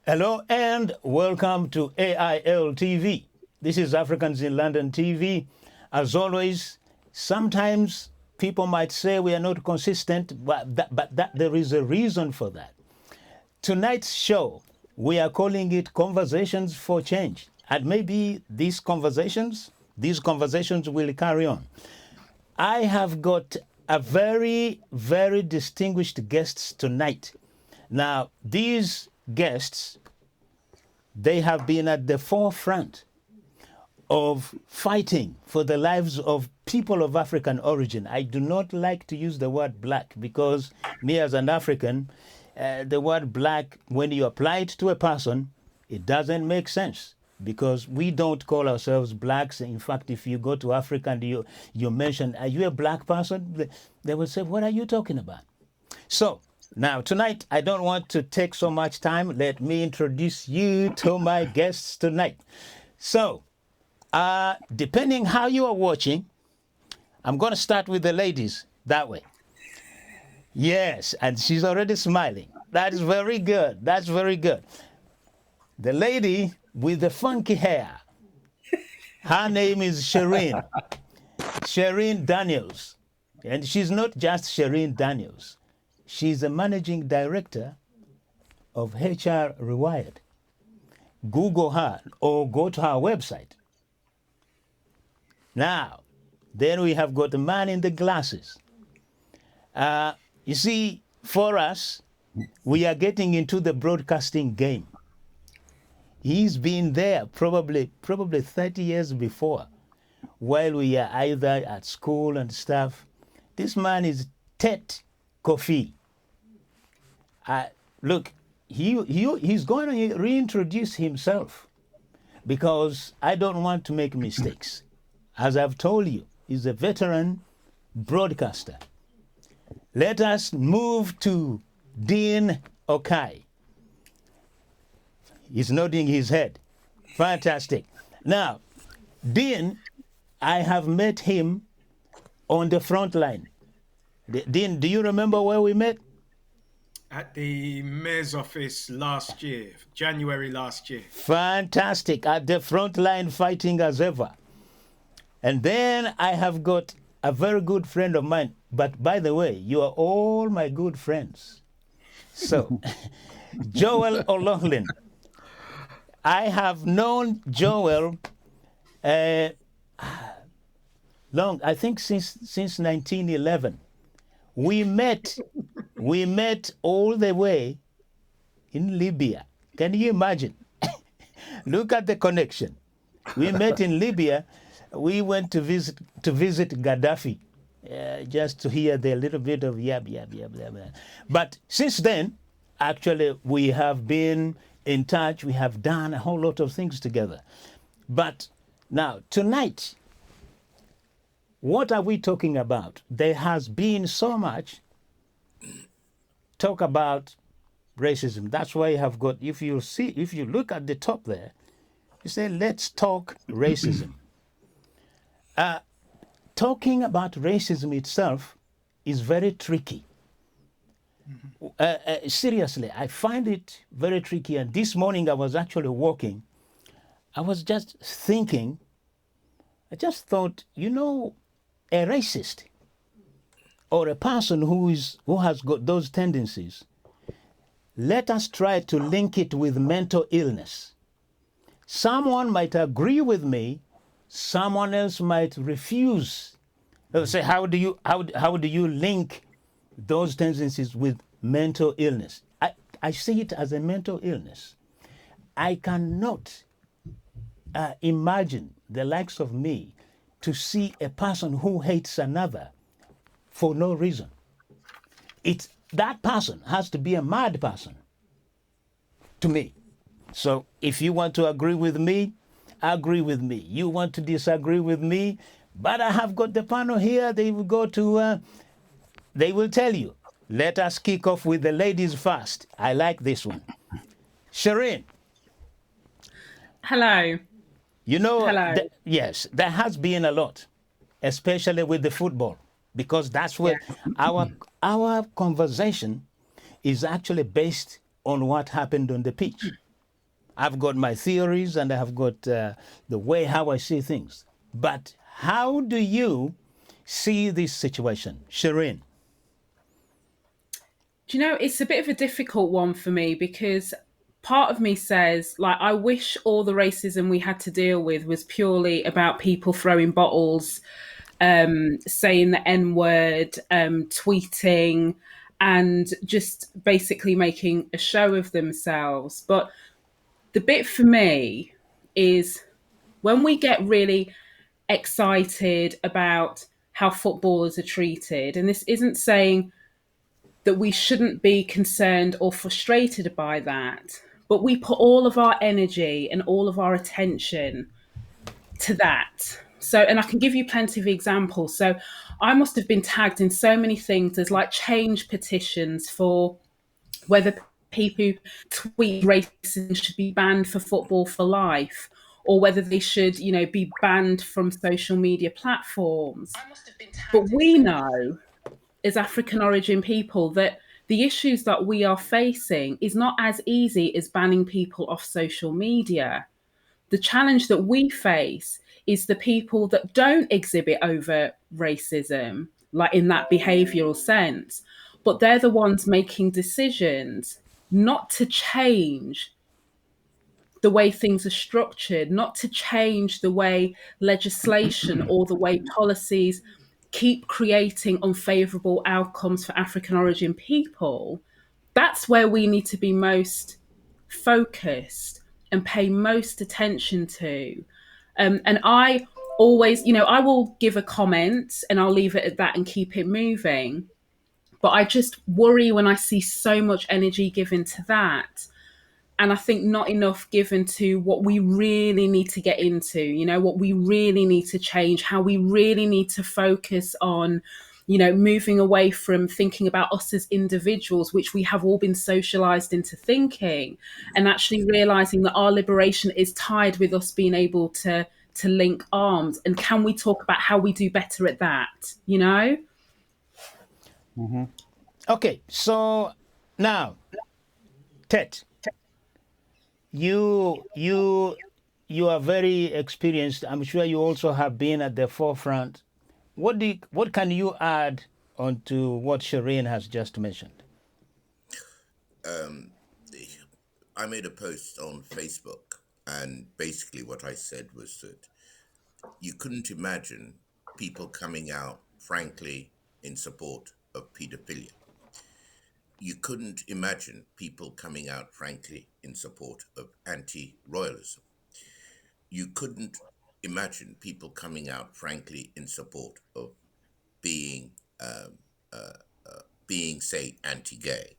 Hello and welcome to AIL TV. This is Africans in London TV. As always, sometimes people might say we are not consistent, but there is a reason for that. Tonight's show, we are calling it Conversations for Change. And maybe these conversations will carry on. I have got a very, very distinguished guests tonight. Now, these guests, they have been at the forefront of fighting for the lives of people of African origin. I do not like to use the word black because me as an African, the word black, when you apply it to a person, it doesn't make sense because we don't call ourselves blacks. In fact, if you go to Africa and you mention, are you a black person? They will say, what are you talking about? So, now, tonight, I don't want to take so much time. Let me introduce you to my guests tonight. So, depending how you are watching, I'm going to start with the ladies that way. Yes, and she's already smiling. That is very good. That's very good. The lady with the funky hair, her name is Shireen. Shireen Daniels. And she's not just Shireen Daniels. She's the managing director of HR Rewired. Google her or go to her website. Now, then we have got the man in the glasses. You see, for us, we are getting into the broadcasting game. He's been there probably 30 years before, while we are either at school and stuff. This man is Tet Kofi. Look, he's going to reintroduce himself because I don't want to make mistakes. As I've told you, he's a veteran broadcaster. Let us move to Dean Okai. He's nodding his head. Fantastic. Now, Dean, I have met him on the front line. Dean, do you remember where we met? At the mayor's office last year, January last year. Fantastic. At the front line fighting as ever. And then I have got a very good friend of mine. But by the way, you are all my good friends. So, Joel O'Loughlin. I have known Joel long, I think since 1911. We met all the way in Libya. Can you imagine? Look at the connection. We met in Libya. We went to visit Gaddafi, just to hear the little bit of yab. But since then, actually, we have been in touch. We have done a whole lot of things together. But now, tonight, what are we talking about? There has been so much talk about racism. That's why you have got, if you look at the top there, you say, let's talk racism. Talking about racism itself is very tricky. Seriously, I find it very tricky. And this morning I was actually walking. I was just thinking, I just thought, a racist or a person who has got those tendencies, let us try to link it with mental illness. Someone might agree with me, someone else might refuse. They'll say, how do you link those tendencies with mental illness? I see it as a mental illness. I cannot imagine the likes of me to see a person who hates another for no reason. That person has to be a mad person to me. So if you want to agree with me, agree with me. You want to disagree with me, but I have got the panel here. They will they will tell you. Let us kick off with the ladies first. I like this one. Shireen. Hello. Hello. Yes, there has been a lot, especially with the football, because that's where our conversation is actually based on what happened on the pitch. I've got my theories and I have got the way how I see things. But how do you see this situation, Shireen? Do you know, it's a bit of a difficult one for me because part of me says, like, I wish all the racism we had to deal with was purely about people throwing bottles, saying the N word, tweeting, and just basically making a show of themselves. But the bit for me is when we get really excited about how footballers are treated, and this isn't saying that we shouldn't be concerned or frustrated by that, but we put all of our energy and all of our attention to that. So, and I can give you plenty of examples. So, I must have been tagged in so many things. There's like change petitions for whether people who tweet racism should be banned for football for life, or whether they should, be banned from social media platforms. But we know as African origin people that the issues that we are facing is not as easy as banning people off social media. The challenge that we face is the people that don't exhibit overt racism, like in that behavioral sense, but they're the ones making decisions not to change the way things are structured, not to change the way legislation or the way policies keep creating unfavorable outcomes for African origin people. That's where we need to be most focused and pay most attention to. And I always, I will give a comment and I'll leave it at that and keep it moving. But I just worry when I see so much energy given to that. And I think not enough given to what we really need to get into, what we really need to change, how we really need to focus on, moving away from thinking about us as individuals, which we have all been socialized into thinking, and actually realizing that our liberation is tied with us being able to link arms. And can we talk about how we do better at that? Okay, so now, Tet, you are very experienced. I'm sure you also have been at the forefront. What can you add onto what Shireen has just mentioned? I made a post on Facebook, and basically what I said was that you couldn't imagine people coming out frankly in support of pedophilia. You couldn't imagine people coming out frankly in support of anti-royalism. You couldn't imagine people coming out frankly in support of being, say, anti-gay.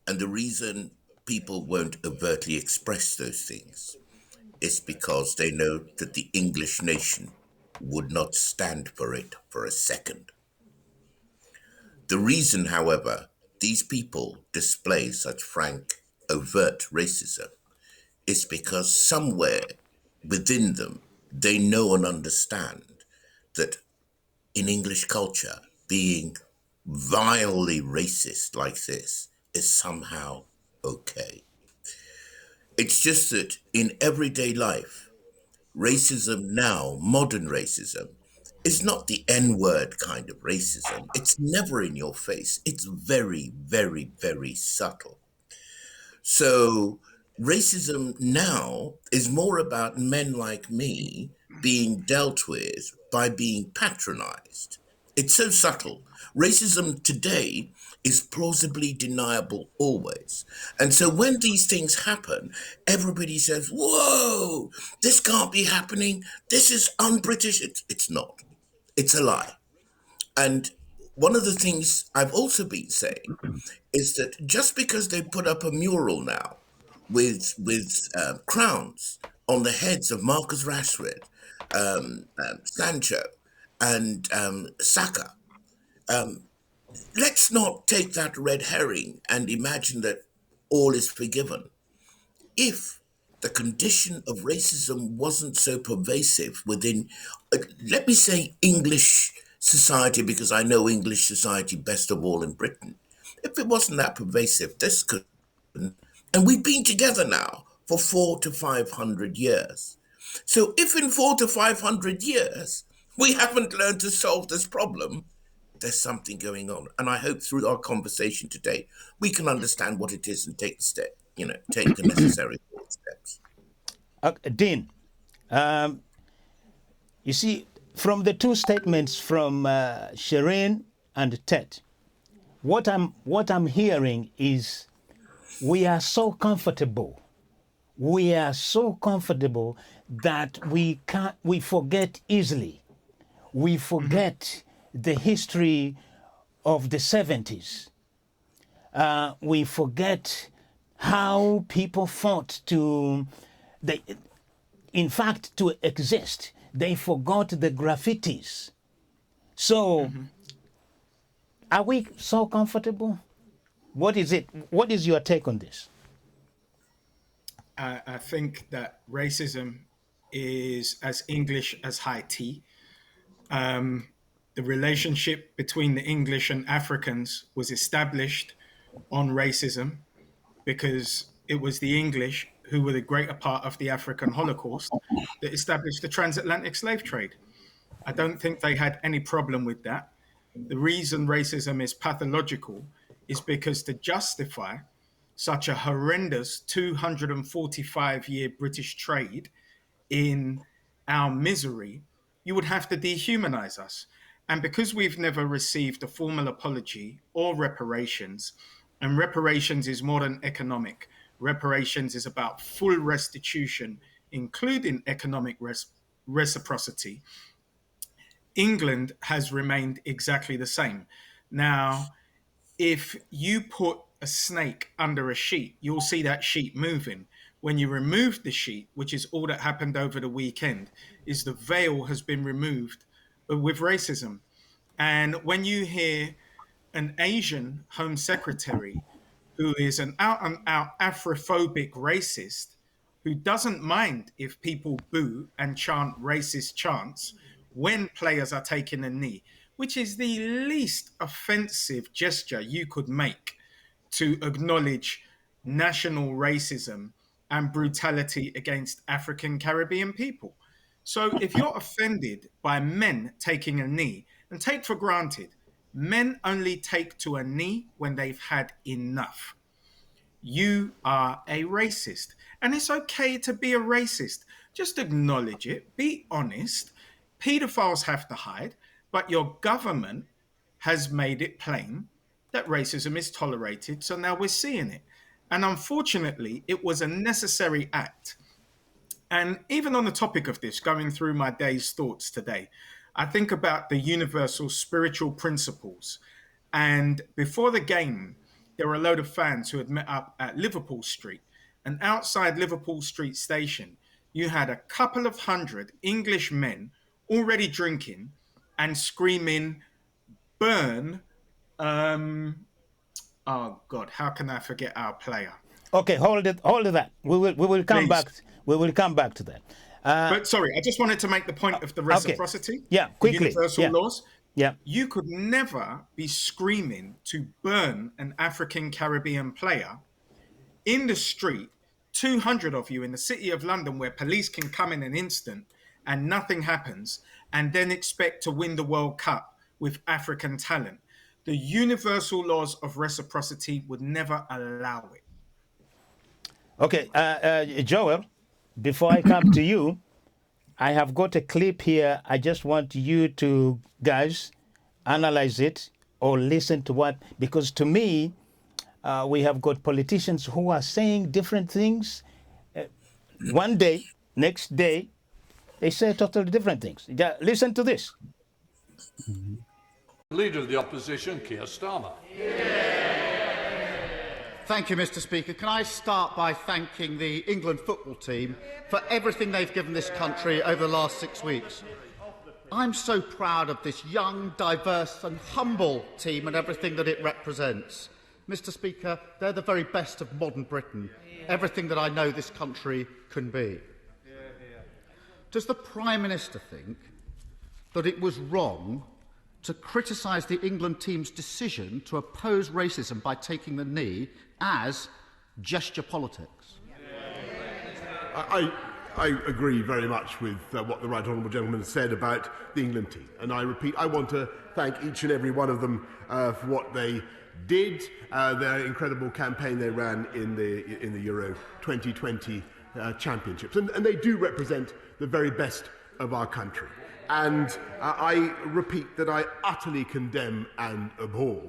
And the reason people won't overtly express those things is because they know that the English nation would not stand for it for a second. The reason, however, these people display such frank, overt racism is because somewhere within them, they know and understand that in English culture, being vilely racist like this is somehow okay. It's just that in everyday life, racism now, modern racism, is not the N-word kind of racism. It's never in your face. It's very, very, very subtle. So racism now is more about men like me being dealt with by being patronized. It's so subtle. Racism today is plausibly deniable always. And so when these things happen, everybody says, whoa, this can't be happening. This is un-British. It's not. It's a lie. And one of the things I've also been saying is that just because they put up a mural now with crowns on the heads of Marcus Rashford, Sancho, and Saka, let's not take that red herring and imagine that all is forgiven. If the condition of racism wasn't so pervasive within, let me say, English society, because I know English society best of all in Britain, if it wasn't that pervasive, this could, and we've been together now for 400 to 500 years. So if in 400 to 500 years we haven't learned to solve this problem, there's something going on. And I hope through our conversation today, we can understand what it is and take the step, take the necessary steps. Dean, you see, from the two statements from Shireen and Tet, what I'm hearing is we are so comfortable. We are so comfortable that we forget easily. We forget the history of the 70s. We forget how people fought to exist. They forgot the graffitis. So, are we so comfortable? What is it? What is your take on this? I think that racism is as English as high tea. The relationship between the English and Africans was established on racism because it was the English who were the greater part of the African Holocaust that established the transatlantic slave trade. I don't think they had any problem with that. The reason racism is pathological is because to justify such a horrendous 245-year British trade in our misery, you would have to dehumanize us. And because we've never received a formal apology or reparations, and reparations is more than economic, reparations is about full restitution, including economic reciprocity, England has remained exactly the same. Now, if you put a snake under a sheet, you'll see that sheet moving. When you remove the sheet, which is all that happened over the weekend, is the veil has been removed with racism. And when you hear an Asian Home Secretary who is an out-and-out Afrophobic racist, who doesn't mind if people boo and chant racist chants when players are taking a knee, which is the least offensive gesture you could make to acknowledge national racism and brutality against African Caribbean people. So if you're offended by men taking a knee, and take for granted, men only take to a knee when they've had enough. You are a racist. And it's okay to be a racist. Just acknowledge it, be honest. Pedophiles have to hide, but your government has made it plain that racism is tolerated, so now we're seeing it. And unfortunately, it was a necessary act. And even on the topic of this, going through my day's thoughts today, I think about the universal spiritual principles. And before the game, there were a load of fans who had met up at Liverpool Street. And outside Liverpool Street station, you had a couple of hundred English men already drinking and screaming, burn. Oh God, how can I forget our player? Okay, hold it that. We will come back. We will come back to that. But sorry, I just wanted to make the point of the reciprocity. Okay. Yeah, quickly. Universal laws. Yeah. You could never be screaming to burn an African Caribbean player in the street, 200 of you in the city of London, where police can come in an instant and nothing happens, and then expect to win the World Cup with African talent. The universal laws of reciprocity would never allow it. Okay, Joel, before I come to you, I have got a clip here. I just want you to, guys, analyze it or listen to what, because to me, we have got politicians who are saying different things. One day, next day, they say totally different things. Listen to this. Leader of the opposition, Keir Starmer. Thank you, Mr. Speaker. Can I start by thanking the England football team for everything they've given this country over the last 6 weeks. I'm so proud of this young, diverse and humble team and everything that it represents. Mr. Speaker, they're the very best of modern Britain, everything that I know this country can be. Does the Prime Minister think that it was wrong to criticise the England team's decision to oppose racism by taking the knee as gesture politics? I agree very much with what the Right Honourable Gentleman said about the England team. And I repeat, I want to thank each and every one of them for what they did, their incredible campaign they ran in the Euro 2020 Championships. And they do represent the very best of our country. And I repeat that I utterly condemn and abhor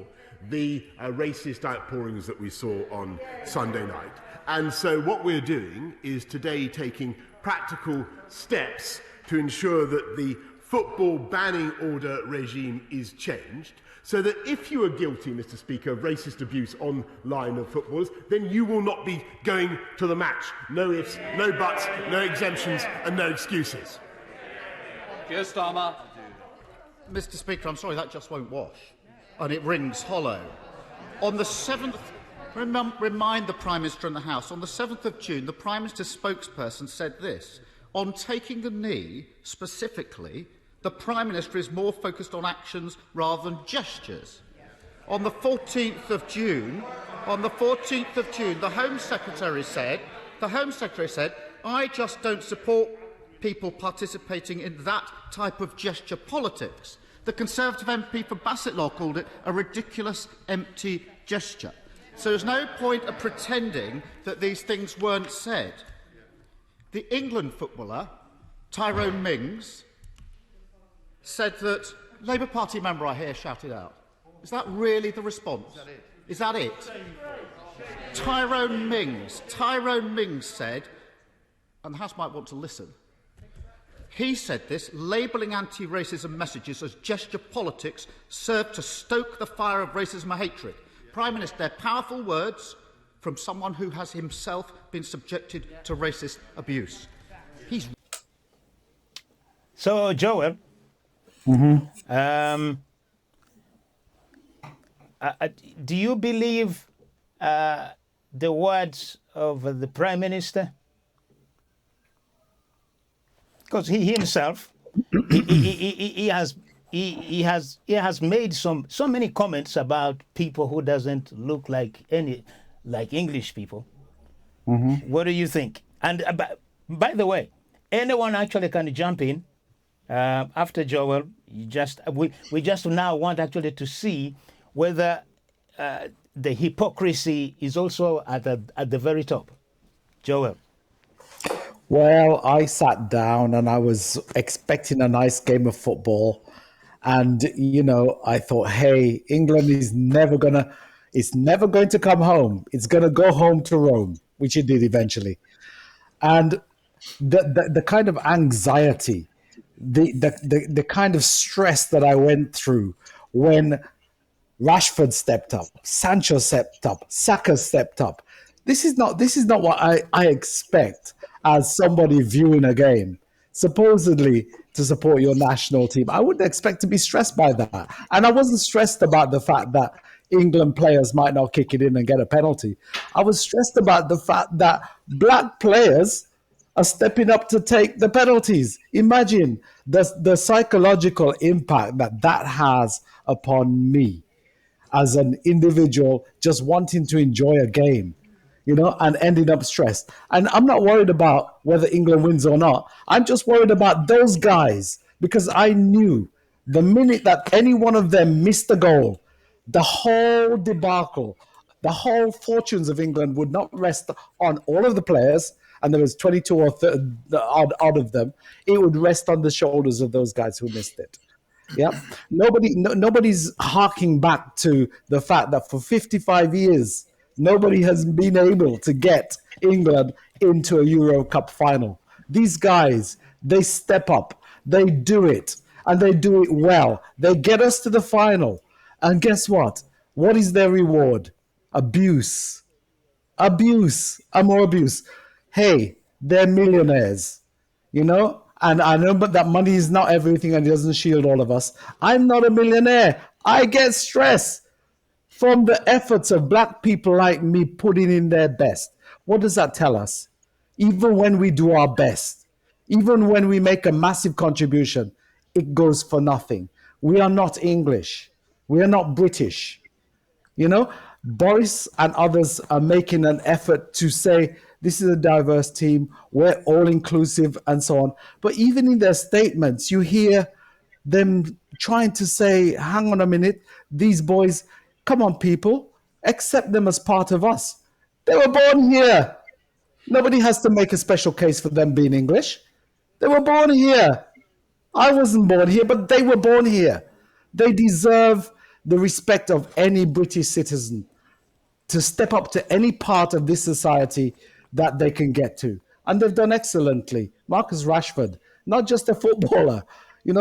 the racist outpourings that we saw on Sunday night. And so what we're doing is today taking practical steps to ensure that the football banning order regime is changed, so that if you are guilty, Mr. Speaker, of racist abuse online of footballers, then you will not be going to the match. No ifs, no buts, no exemptions and no excuses. Keir Starmer. Mr. Speaker, I'm sorry, that just won't wash. And it rings hollow. On the 7th, remind the Prime Minister and the House, on the 7th of June, the Prime Minister's spokesperson said this: on taking the knee, specifically, the Prime Minister is more focused on actions rather than gestures. On the 14th of June, the Home Secretary said, I just don't support people participating in that type of gesture politics. The Conservative MP for Bassetlaw called it a ridiculous, empty gesture. So there's no point of pretending that these things weren't said. The England footballer, Tyrone Mings, said that Labour Party member I hear shouted out. Is that really the response? Is that it? Tyrone Mings said, and the House might want to listen, he said this: labelling anti-racism messages as gesture politics serve to stoke the fire of racism and hatred. Prime Minister, they're powerful words from someone who has himself been subjected to racist abuse. So, Joel, do you believe the words of the Prime Minister? Because he himself, he has made so many comments about people who doesn't look like English people. What do you think? And by the way, anyone actually can jump in after Joel. We just now want actually to see whether the hypocrisy is also at the very top. Joel. Well, I sat down and I was expecting a nice game of football. And, I thought, hey, England is never going to come home. It's going to go home to Rome, which it did eventually. And the kind of anxiety, the kind of stress that I went through when Rashford stepped up, Sancho stepped up, Saka stepped up. This is not what I expect as somebody viewing a game, supposedly to support your national team. I wouldn't expect to be stressed by that. And I wasn't stressed about the fact that England players might not kick it in and get a penalty. I was stressed about the fact that black players are stepping up to take the penalties. Imagine the psychological impact that has upon me as an individual just wanting to enjoy a game, and ending up stressed. And I'm not worried about whether England wins or not. I'm just worried about those guys, because I knew the minute that any one of them missed a goal, the whole debacle, the whole fortunes of England would not rest on all of the players, and there was 22 or 30 odd of them. It would rest on the shoulders of those guys who missed it. Yeah, nobody's harking back to the fact that for 55 years, nobody has been able to get England into a Euro Cup final. These guys, they step up, they do it, and they do it well. They get us to the final. And guess what? What is their reward? Abuse. Abuse. And more abuse. Hey, they're millionaires, And I know that money is not everything and it doesn't shield all of us. I'm not a millionaire. I get stress from the efforts of black people like me putting in their best. What does that tell us? Even when we do our best, even when we make a massive contribution, it goes for nothing. We are not English. We are not British. Boris and others are making an effort to say This is a diverse team. We're all inclusive and so on. But even in their statements, you hear them trying to say, hang on a minute, these boys, come on, people, accept them as part of us. They were born here. Nobody has to make a special case for them being English. They were born here. I wasn't born here, but they were born here. They deserve the respect of any British citizen to step up to any part of this society that they can get to. And they've done excellently. Marcus Rashford, not just a footballer,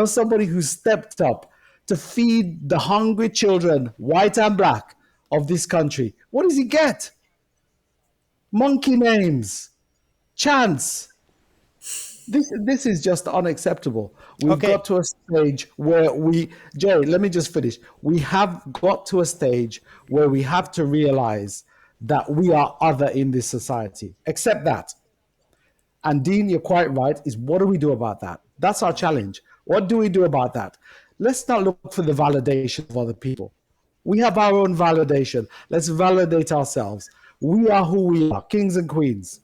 somebody who stepped up to feed the hungry children, white and black, of this country. What does he get? Monkey names, chants. This is just unacceptable. We've got to a stage where Jay, let me just finish. We have got to a stage where we have to realize that we are other in this society. Accept that. And Dean, you're quite right, is what do we do about that? That's our challenge. What do we do about that? Let's not look for the validation of other people. We have our own validation. Let's validate ourselves. We are who we are, kings and queens,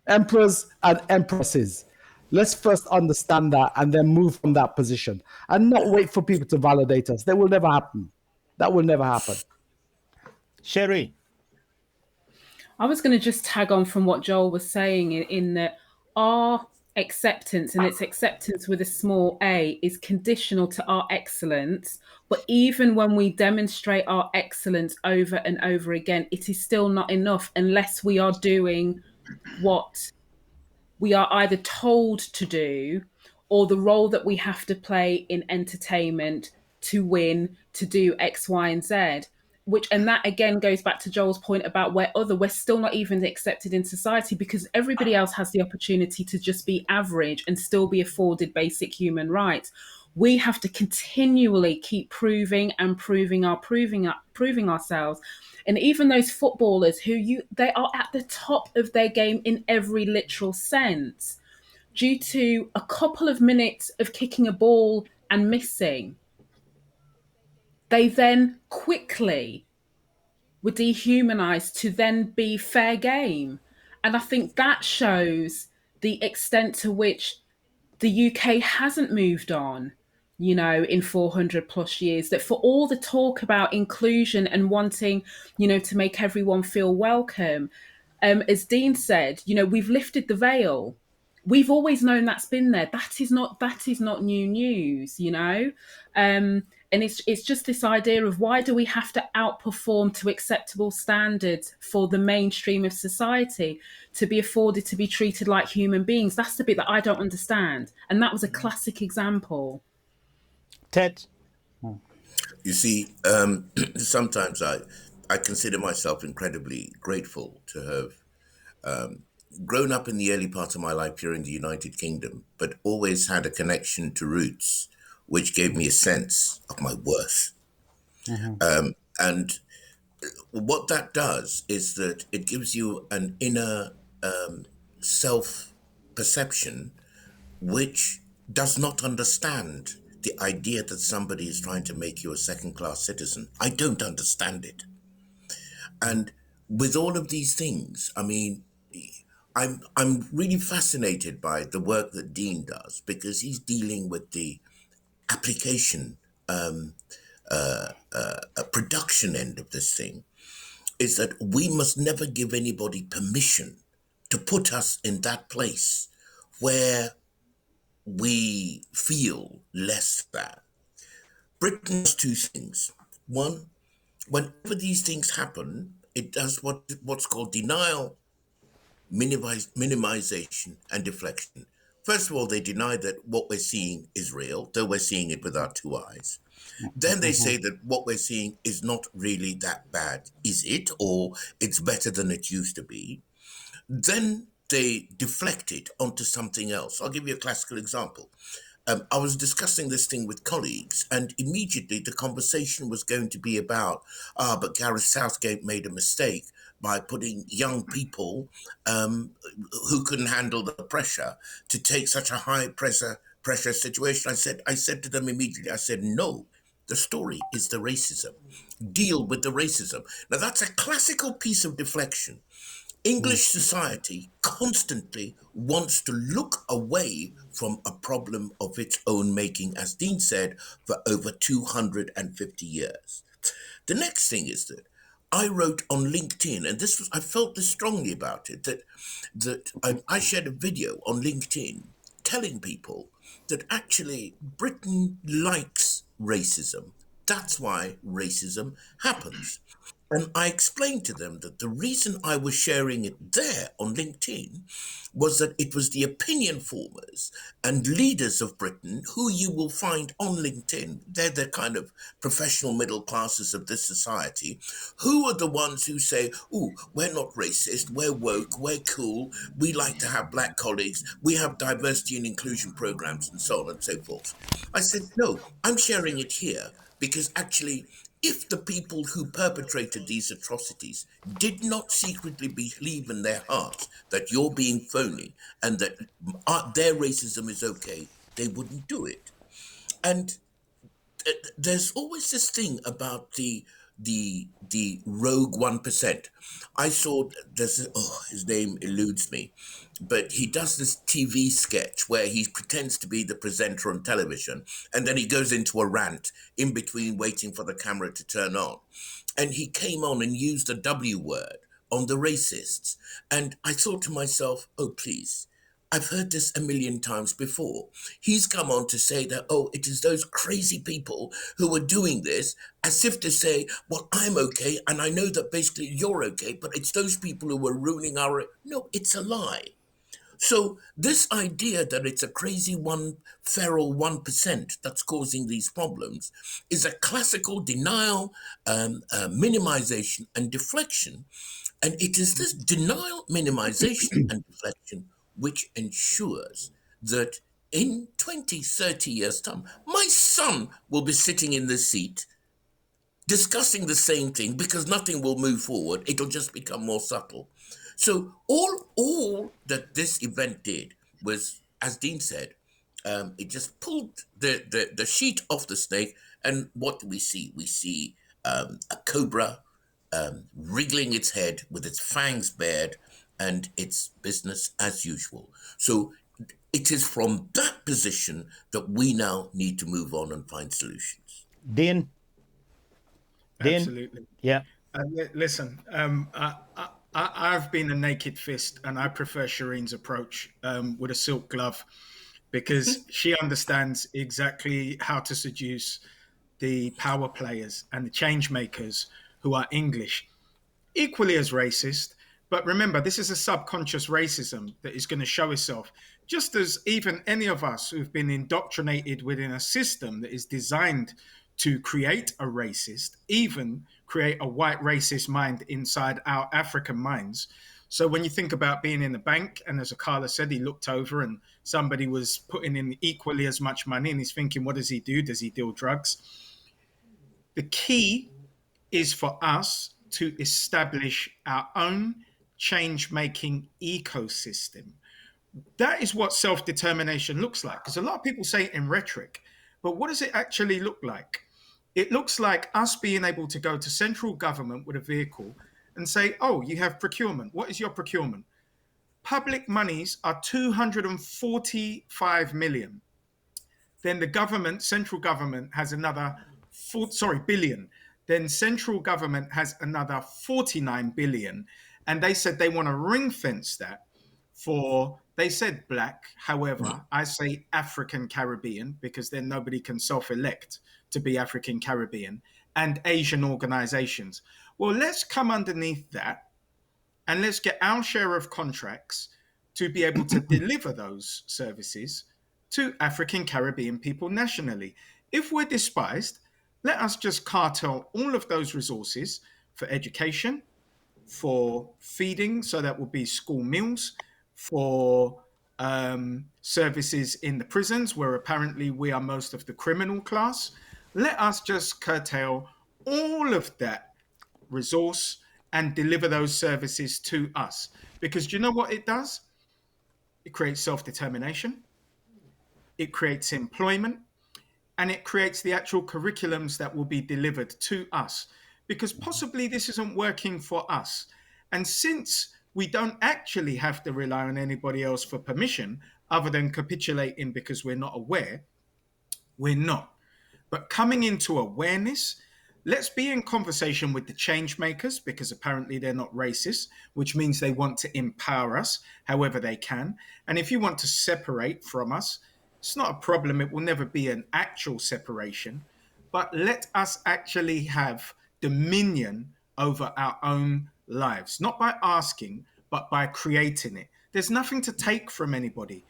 emperors and empresses. Let's first understand that and then move from that position and not wait for people to validate us. That will never happen. That will never happen. Sherry. I was going to just tag on from what Joel was saying in that our acceptance, and its acceptance with a small a, is conditional to our excellence. But even when we demonstrate our excellence over and over again, it is still not enough unless we are doing what we are either told to do or the role that we have to play in entertainment to win, to do X, Y, and Z. And that again goes back to Joel's point about we're still not even accepted in society because everybody else has the opportunity to just be average and still be afforded basic human rights. We have to continually keep proving ourselves. And even those footballers they are at the top of their game in every literal sense, due to a couple of minutes of kicking a ball and missing. They then quickly were dehumanized to then be fair game. And I think that shows the extent to which the UK hasn't moved on, in 400 plus years, that for all the talk about inclusion and wanting, to make everyone feel welcome, as Dean said, we've lifted the veil. We've always known that's been there. That is not new news, and it's just this idea of why do we have to outperform to acceptable standards for the mainstream of society to be afforded to be treated like human beings? That's the bit that I don't understand. And that was a classic example. Tet? You see, sometimes I consider myself incredibly grateful to have grown up in the early part of my life here in the United Kingdom, but always had a connection to roots, which gave me a sense of my worth. Mm-hmm. And what that does is that it gives you an inner self-perception which does not understand the idea that somebody is trying to make you a second-class citizen. I don't understand it. And with all of these things, I mean, I'm really fascinated by the work that Dean does, because he's dealing with the application, production end of this thing, is that we must never give anybody permission to put us in that place where we feel less than. Britain does two things. One, whenever these things happen, it does what's called denial, minimization, and deflection. First of all, they deny that what we're seeing is real, though we're seeing it with our two eyes. Then they say that what we're seeing is not really that bad. Is it? Or it's better than it used to be. Then they deflect it onto something else. I'll give you a classical example. I was discussing this thing with colleagues, and immediately the conversation was going to be about, but Gareth Southgate made a mistake by putting young people who couldn't handle the pressure to take such a high pressure situation. I said to them immediately, I said, no, the story is the racism. Deal with the racism. Now, that's a classical piece of deflection. English society constantly wants to look away from a problem of its own making, as Dean said, for over 250 years. The next thing is that I wrote on LinkedIn, and I felt this strongly about it, that I shared a video on LinkedIn telling people that actually Britain likes racism. That's why racism happens. And I explained to them that the reason I was sharing it there on LinkedIn was that it was the opinion formers and leaders of Britain who you will find on LinkedIn. They're the kind of professional middle classes of this society, who are the ones who say, oh, we're not racist, we're woke, we're cool, we like to have black colleagues, we have diversity and inclusion programs, and so on and so forth. I said, no, I'm sharing it here because actually, if the people who perpetrated these atrocities did not secretly believe in their hearts that you're being phony and that their racism is okay, they wouldn't do it. And there's always this thing about the rogue 1%. I saw his name eludes me, but he does this TV sketch where he pretends to be the presenter on television, and then he goes into a rant in between waiting for the camera to turn on. And he came on and used the W word on the racists. And I thought to myself, oh, please, I've heard this a million times before. He's come on to say that, oh, it is those crazy people who are doing this, as if to say, well, I'm okay, and I know that basically you're okay, but it's those people who are ruining our... No, it's a lie. So this idea that it's a crazy feral 1% that's causing these problems is a classical denial, minimization, and deflection. And it is this denial, minimization, and deflection which ensures that in 20, 30 years' time, my son will be sitting in the seat discussing the same thing because nothing will move forward. It'll just become more subtle. So all that this event did was, as Dean said, it just pulled the sheet off the snake. And what do we see? We see a cobra wriggling its head with its fangs bared, and it's business as usual. So it is from that position that we now need to move on and find solutions. Dean? Absolutely. Yeah. Listen, I've been a naked fist, and I prefer Shireen's approach with a silk glove, because she understands exactly how to seduce the power players and the change makers who are English, equally as racist. But remember, this is a subconscious racism that is going to show itself, just as even any of us who've been indoctrinated within a system that is designed to create a racist, even create a white racist mind inside our African minds. So when you think about being in the bank, and as Akala said, he looked over and somebody was putting in equally as much money, and he's thinking, what does he do? Does he deal drugs? The key is for us to establish our own change-making ecosystem. That is what self-determination looks like, because a lot of people say it in rhetoric, but what does it actually look like? It looks like us being able to go to central government with a vehicle and say, oh, you have procurement. What is your procurement? Public monies are 245 million. Then the government, central government, has another billion. Then central government has another 49 billion. And they said they want to ring fence that for, they said black. However, I say African Caribbean, because then nobody can self-elect to be African Caribbean, and Asian organizations. Well, let's come underneath that and let's get our share of contracts to be able to deliver those services to African Caribbean people nationally. If we're despised, let us just cartel all of those resources for education, for feeding, so that will be school meals, for services in the prisons, where apparently we are most of the criminal class. Let us just curtail all of that resource and deliver those services to us. Because do you know what it does? It creates self-determination, it creates employment, and it creates the actual curriculums that will be delivered to us. Because possibly this isn't working for us. And since we don't actually have to rely on anybody else for permission other than capitulating because we're not aware. We're not. But coming into awareness, let's be in conversation with the change makers, because apparently they're not racist, which means they want to empower us however they can. And if you want to separate from us, it's not a problem. It will never be an actual separation. But let us actually have dominion over our own lives, not by asking, but by creating it. There's nothing to take from anybody.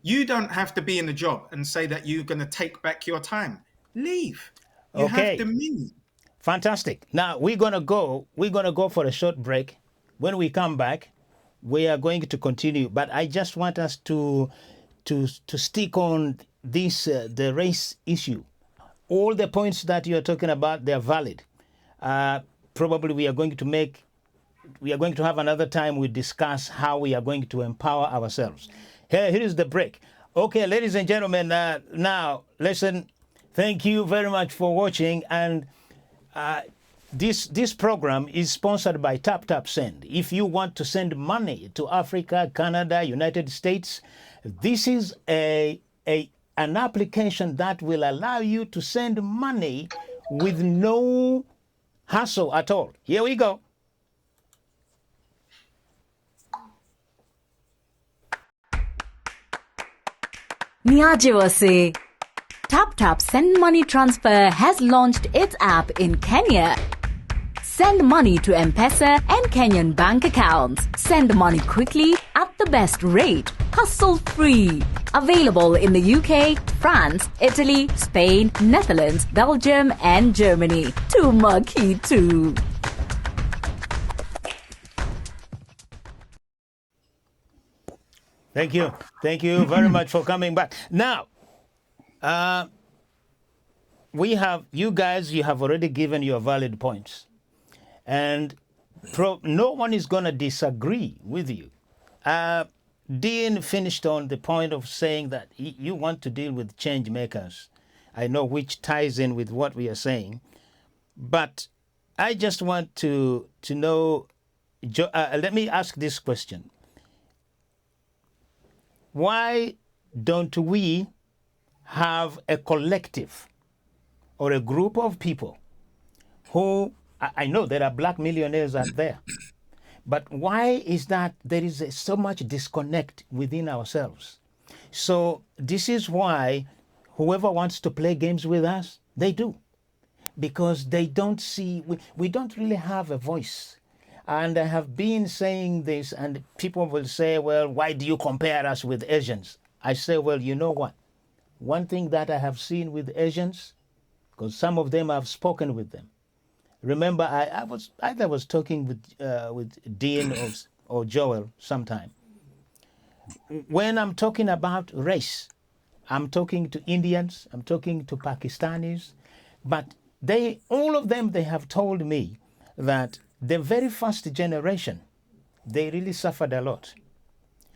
You don't have to be in a job and say that you're going to take back your time. Leave. You have dominion. Fantastic. Now we're gonna go for a short break. When we come back, we are going to continue. But I just want us to stick on this the race issue. All the points that you're talking about, they're valid. Probably we are going to have another time we discuss how we are going to empower ourselves. Here is the break. Okay, ladies and gentlemen, now listen. Thank you very much for watching, and this program is sponsored by Send. If you want to send money to Africa, Canada, United States, this is an application that will allow you to send money with no hassle at all. Here we go. Niajewa se. TapTap Send Money Transfer has launched its app in Kenya. Send money to M-Pesa and Kenyan bank accounts. Send money quickly at the best rate, hassle-free. Available in the UK, France, Italy, Spain, Netherlands, Belgium and Germany. Tumaki too. Thank you. Thank you very much for coming back. Now, you have already given your valid points. And no one is going to disagree with you. Dean finished on the point of saying that you want to deal with change makers. I know, which ties in with what we are saying. But I just want to know, let me ask this question. Why don't we have a collective or a group of people who, I know there are black millionaires out there, but why is that there is so much disconnect within ourselves? So this is why whoever wants to play games with us, they do. Because they don't see, we don't really have a voice. And I have been saying this, and people will say, well, why do you compare us with Asians? I say, well, you know what? One thing that I have seen with Asians, because some of them I've spoken with them. Remember, I was talking with Dean or Joel sometime. When I'm talking about race, I'm talking to Indians, I'm talking to Pakistanis, but all of them, they have told me that the very first generation, they really suffered a lot.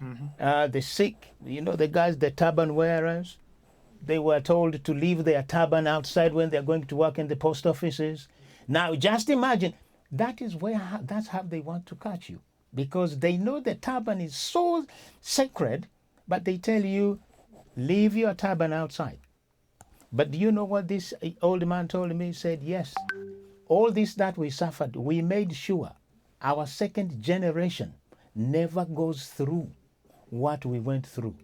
Mm-hmm. The sick, the guys, the turban wearers, they were told to leave their turban outside when they're going to work in the post offices. Now, just imagine, that's how they want to catch you, because they know the turban is so sacred, but they tell you, leave your turban outside. But do you know what this old man told me? He said, yes, all this that we suffered, we made sure our second generation never goes through what we went through.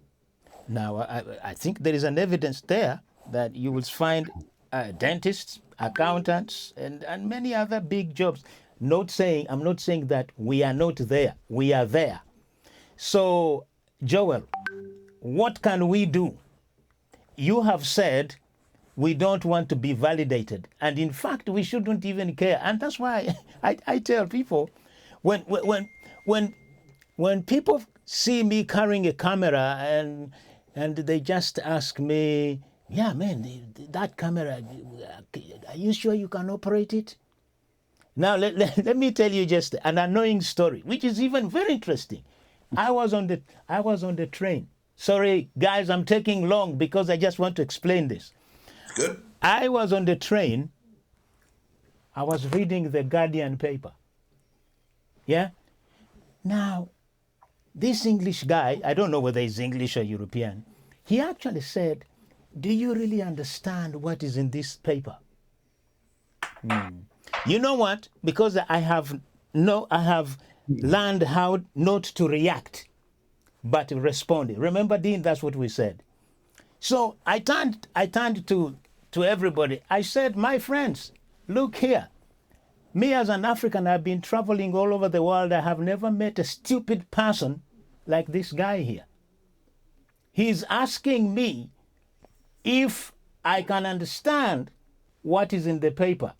Now, I think there is an evidence there that you will find dentists, accountants, and many other big jobs. I'm not saying that we are not there. We are there. So, Joel, what can we do? You have said we don't want to be validated. And in fact, we shouldn't even care. And that's why I tell people, when people see me carrying a camera and they just ask me, yeah, man, that camera, are you sure you can operate it? Now, let me tell you just an annoying story, which is even very interesting. I was on the train. Sorry, guys, I'm taking long because I just want to explain this. Good. I was on the train. I was reading the Guardian paper. Yeah? Now, this English guy, I don't know whether he's English or European, he actually said, do you really understand what is in this paper? You know what? Because I have learned how not to react, but to respond. Remember, Dean, that's what we said. So I turned to everybody. I said, my friends, look here. Me as an African, I've been traveling all over the world. I have never met a stupid person like this guy here. He's asking me if I can understand what is in the paper.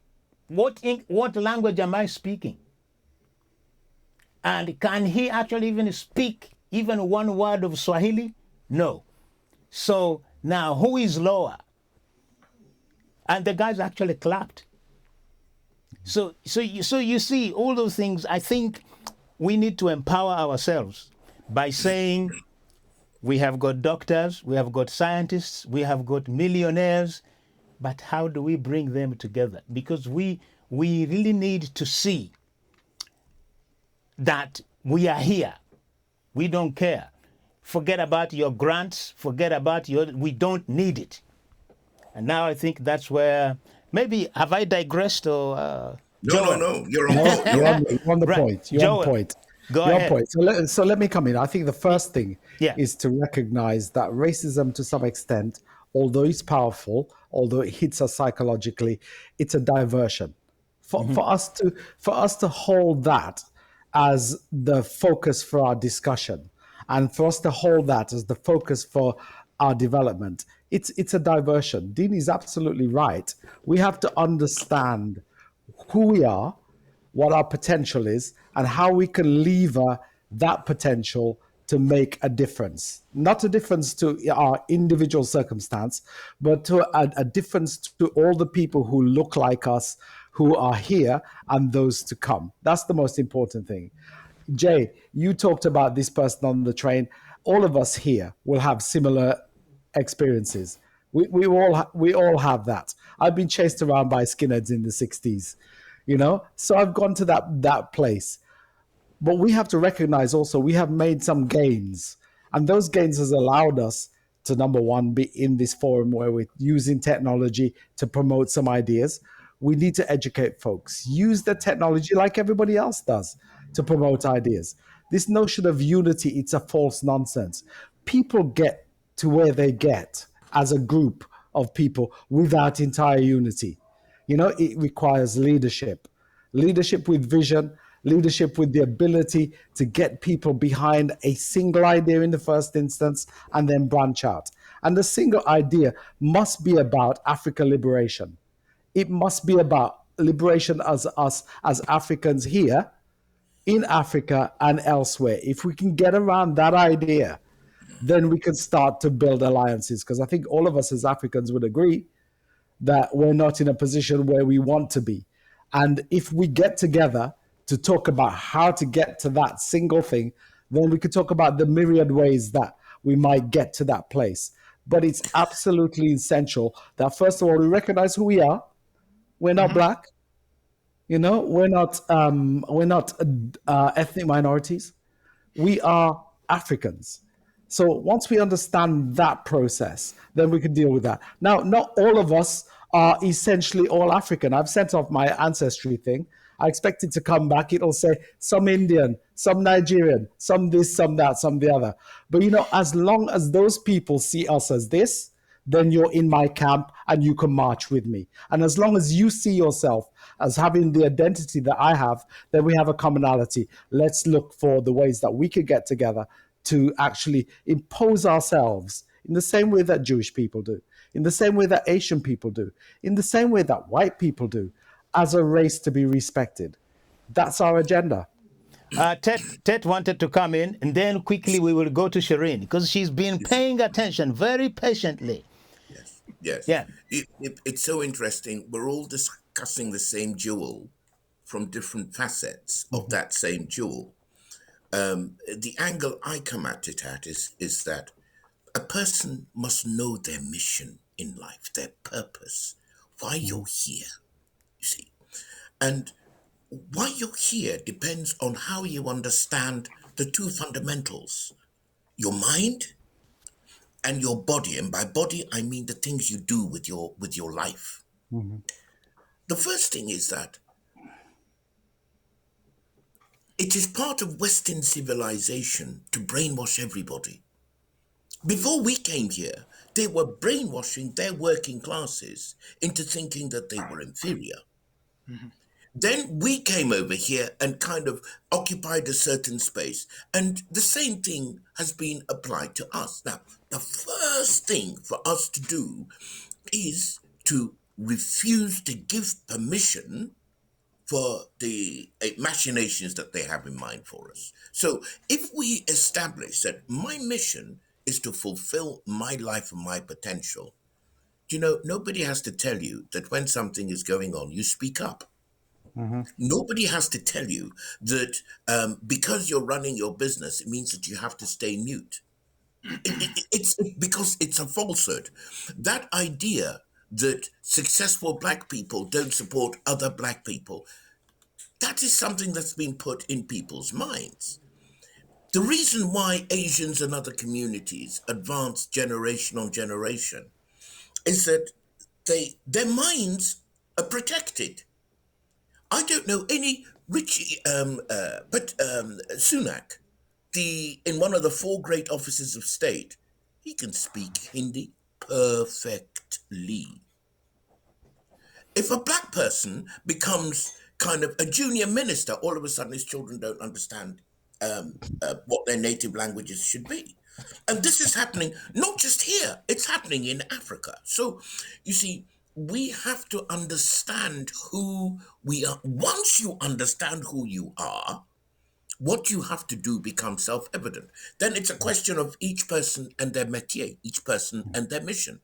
What language am I speaking? And can he actually even speak even one word of Swahili? No. So now who is lower? And the guys actually clapped. So you see all those things. I think we need to empower ourselves by saying we have got doctors, we have got scientists, we have got millionaires, but how do we bring them together? Because we really need to see that we are here. We don't care. Forget about your grants, forget about we don't need it. And now I think that's where, maybe, have I digressed or? No, you're on point. You're on the Right. point. You're Joel, on point. go You're ahead. on point. So let me come in. I think the first thing Yeah. is to recognize that racism, to some extent, although it's powerful, although it hits us psychologically, it's a diversion. For us to hold that as the focus for our discussion, and for us to hold that as the focus for our development, it's a diversion. Dean is absolutely right. We have to understand who we are, what our potential is, and how we can lever that potential to make a difference. Not a difference to our individual circumstance, but to a difference to all the people who look like us, who are here, and those to come. That's the most important thing. Jay, you talked about this person on the train. All of us here will have similar experiences. We all have that. I've been chased around by skinheads in the 60s, so I've gone to that place. But we have to recognize also we have made some gains, and those gains has allowed us to, number one, be in this forum where we're using technology to promote some ideas. We need to educate folks. Use the technology like everybody else does to promote ideas. This notion of unity, it's a false nonsense. People get to where they get as a group of people without entire unity. It requires leadership with vision, leadership with the ability to get people behind a single idea in the first instance and then branch out. And the single idea must be about Africa liberation. It must be about liberation as us, as Africans here in Africa and elsewhere. If we can get around that idea, then we can start to build alliances. Because I think all of us as Africans would agree that we're not in a position where we want to be. And if we get together to talk about how to get to that single thing, then we could talk about the myriad ways that we might get to that place. But it's absolutely essential that, first of all, we recognize who we are. We're not black. We're not ethnic minorities. We are Africans. So once we understand that process, then we can deal with that. Now, not all of us are essentially all African. I've sent off my ancestry thing. I expect it to come back. It'll say some Indian, some Nigerian, some this, some that, some the other. But as long as those people see us as this, then you're in my camp and you can march with me. And as long as you see yourself as having the identity that I have, then we have a commonality. Let's look for the ways that we could get together to actually impose ourselves in the same way that Jewish people do, in the same way that Asian people do, in the same way that white people do, as a race to be respected. That's our agenda. Tet wanted to come in, and then quickly we will go to Shireen, because she's been paying attention very patiently. Yes. Yeah. It's so interesting. We're all discussing the same jewel from different facets of that same jewel. The angle I come at it at is that a person must know their mission in life, their purpose, why you're here, you see. And why you're here depends on how you understand the two fundamentals, your mind and your body. And by body, I mean the things you do with your life. Mm-hmm. The first thing is that it is part of Western civilization to brainwash everybody. Before we came here, they were brainwashing their working classes into thinking that they were inferior. Mhm. Then we came over here and kind of occupied a certain space, and the same thing has been applied to us. Now, the first thing for us to do is to refuse to give permission for the machinations that they have in mind for us. So if we establish that my mission is to fulfill my life and my potential, you know, nobody has to tell you that when something is going on, you speak up. Mm-hmm. Nobody has to tell you that because you're running your business, it means that you have to stay mute. It's because it's a falsehood. That idea that successful black people don't support other black people, that is something that's been put in people's minds. The reason why Asians and other communities advance generation on generation is that their minds are protected. I don't know any Richie, but Sunak, in one of the four great offices of state, he can speak Hindi perfectly. If a black person becomes kind of a junior minister, all of a sudden his children don't understand what their native languages should be. And this is happening not just here, it's happening in Africa. So you see, we have to understand who we are. Once you understand who you are, what you have to do becomes self-evident. Then it's a question of each person and their métier, each person and their mission.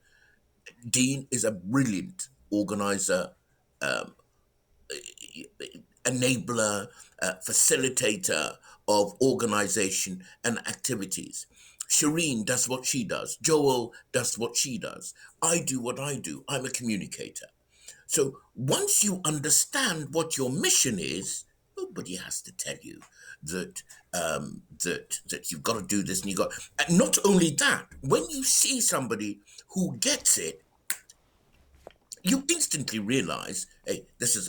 Dean is a brilliant organizer, enabler, facilitator of organization and activities. Shireen does what she does. Joel does what she does. I do what I do. I'm a communicator. So once you understand what your mission is, nobody has to tell you that that you've got to do this and you got. And not only that, when you see somebody who gets it, you instantly realize, hey, this is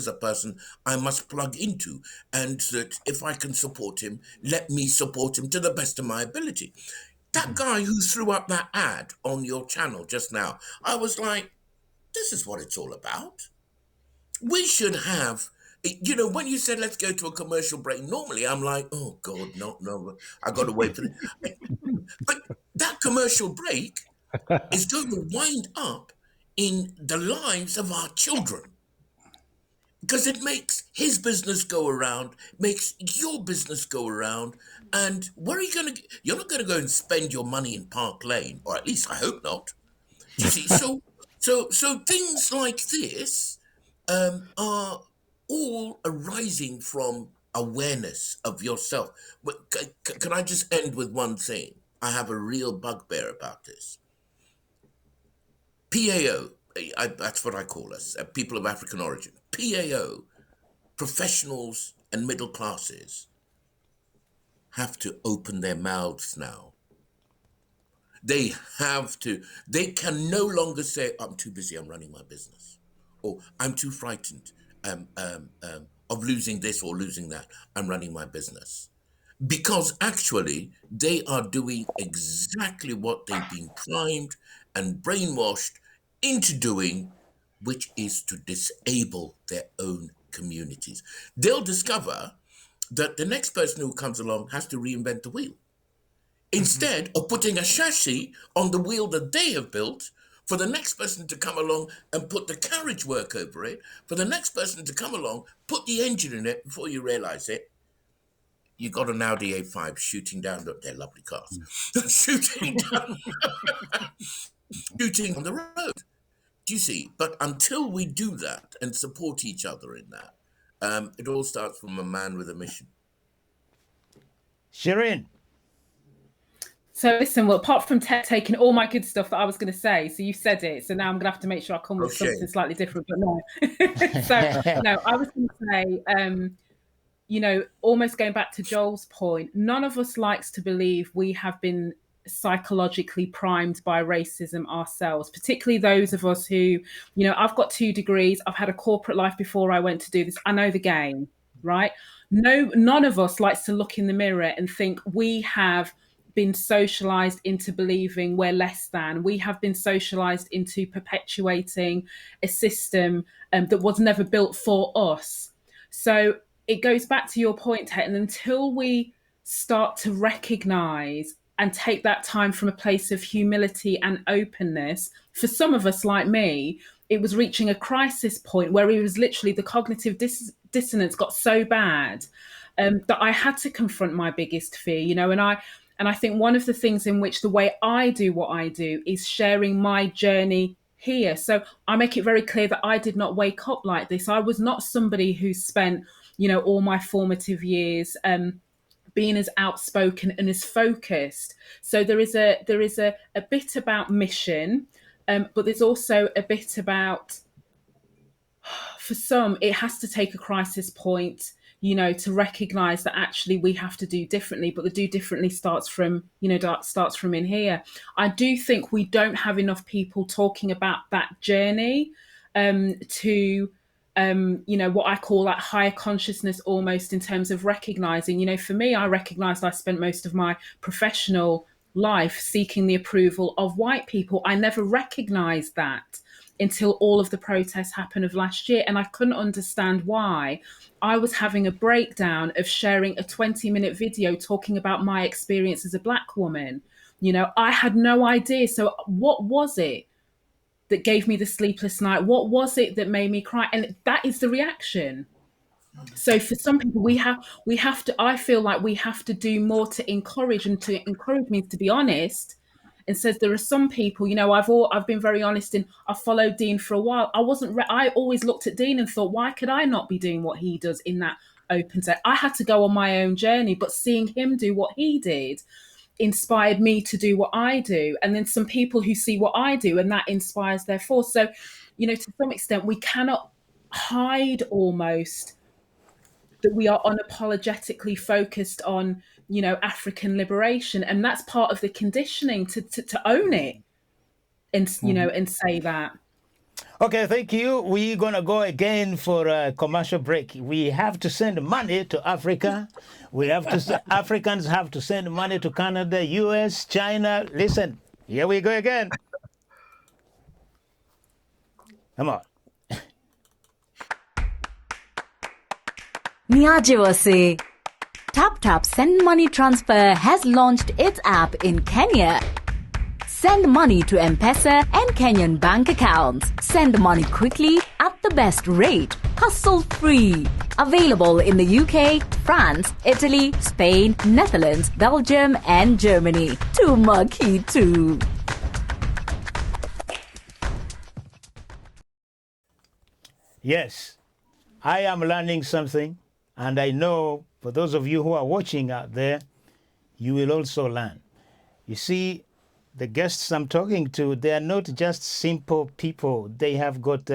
a person I must plug into, and that if I can support him, let me support him to the best of my ability. That guy who threw up that ad on your channel just now, I was like, this is what it's all about. We should have, you know, when you said let's go to a commercial break, normally I'm like, oh God, no, I got to wait for it. But that commercial break is going to wind up in the lives of our children, because it makes his business go around, makes your business go around, and where are you going to? You're not going to go and spend your money in Park Lane, or at least I hope not. You see, so things like this are all arising from awareness of yourself. But can I just end with one thing? I have a real bugbear about this. PAO, that's what I call us, people of African origin. PAO, professionals and middle classes, have to open their mouths now. They have to. They can no longer say, I'm too busy, I'm running my business. Or I'm too frightened of losing this or losing that, I'm running my business. Because actually, they are doing exactly what they've been primed and brainwashed into doing, which is to disable their own communities. They'll discover that the next person who comes along has to reinvent the wheel. Instead of putting a chassis on the wheel that they have built, for the next person to come along and put the carriage work over it, for the next person to come along, put the engine in it, before you realize it, you got an Audi A5 shooting down, look, they're lovely cars, shooting on the road. Do you see? But until we do that and support each other in that, it all starts from a man with a mission. Shireen. So listen, well, apart from taking all my good stuff that I was going to say, so you said it, so now I'm going to have to make sure I come with something slightly different, but no. So no, I was going to say, you know, almost going back to Joel's point, none of us likes to believe we have been psychologically primed by racism ourselves, particularly those of us who, you know, I've got 2 degrees, I've had a corporate life before I went to do this, I know the game, right? No, none of us likes to look in the mirror and think we have been socialized into believing we're less than. We have been socialized into perpetuating a system that was never built for us. So it goes back to your point, Tet, and until we start to recognize and take that time from a place of humility and openness, for some of us like me, it was reaching a crisis point where it was literally the cognitive dissonance got so bad that I had to confront my biggest fear, you know, and I think one of the things in which the way I do what I do is sharing my journey here. So I make it very clear that I did not wake up like this. I was not somebody who spent, you know, all my formative years being as outspoken and as focused. So there is a bit about mission, but there's also a bit about, for some, it has to take a crisis point, you know, to recognize that actually we have to do differently, but the do differently starts from, you know, starts from in here. I do think we don't have enough people talking about that journey to, you know, what I call that higher consciousness almost, in terms of recognizing, you know, for me, I recognized I spent most of my professional life seeking the approval of white people. I never recognized that until all of the protests happened of last year. And I couldn't understand why. I was having a breakdown of sharing a 20-minute video talking about my experience as a Black woman. You know, I had no idea. So what was it that gave me the sleepless night? What was it that made me cry? And that is the reaction. So for some people, we have to, I feel like we have to do more to encourage, and to encourage me, to be honest, and says there are some people, you know, I've been very honest, and I followed Dean for a while. I always looked at Dean and thought, why could I not be doing what he does in that open set? I had to go on my own journey, but seeing him do what he did inspired me to do what I do. And then some people who see what I do, and that inspires their force. So, you know, to some extent, we cannot hide almost that we are unapologetically focused on, you know, African liberation. And that's part of the conditioning to own it and, you know, and say that. Okay, thank you. We're going to go again for a commercial break. We have to send money to Africa. We have to, Africans have to send money to Canada, US, China. Listen, here we go again. Come on. Niajewa se. TapTap Send Money Transfer has launched its app in Kenya. Send money to M-Pesa and Kenyan bank accounts. Send money quickly at the best rate, hassle-free. Available in the UK, France, Italy, Spain, Netherlands, Belgium and Germany. Tumaki too. Yes, I am learning something, and I know for those of you who are watching out there, you will also learn. You see, the guests I'm talking to, they are not just simple people. They have got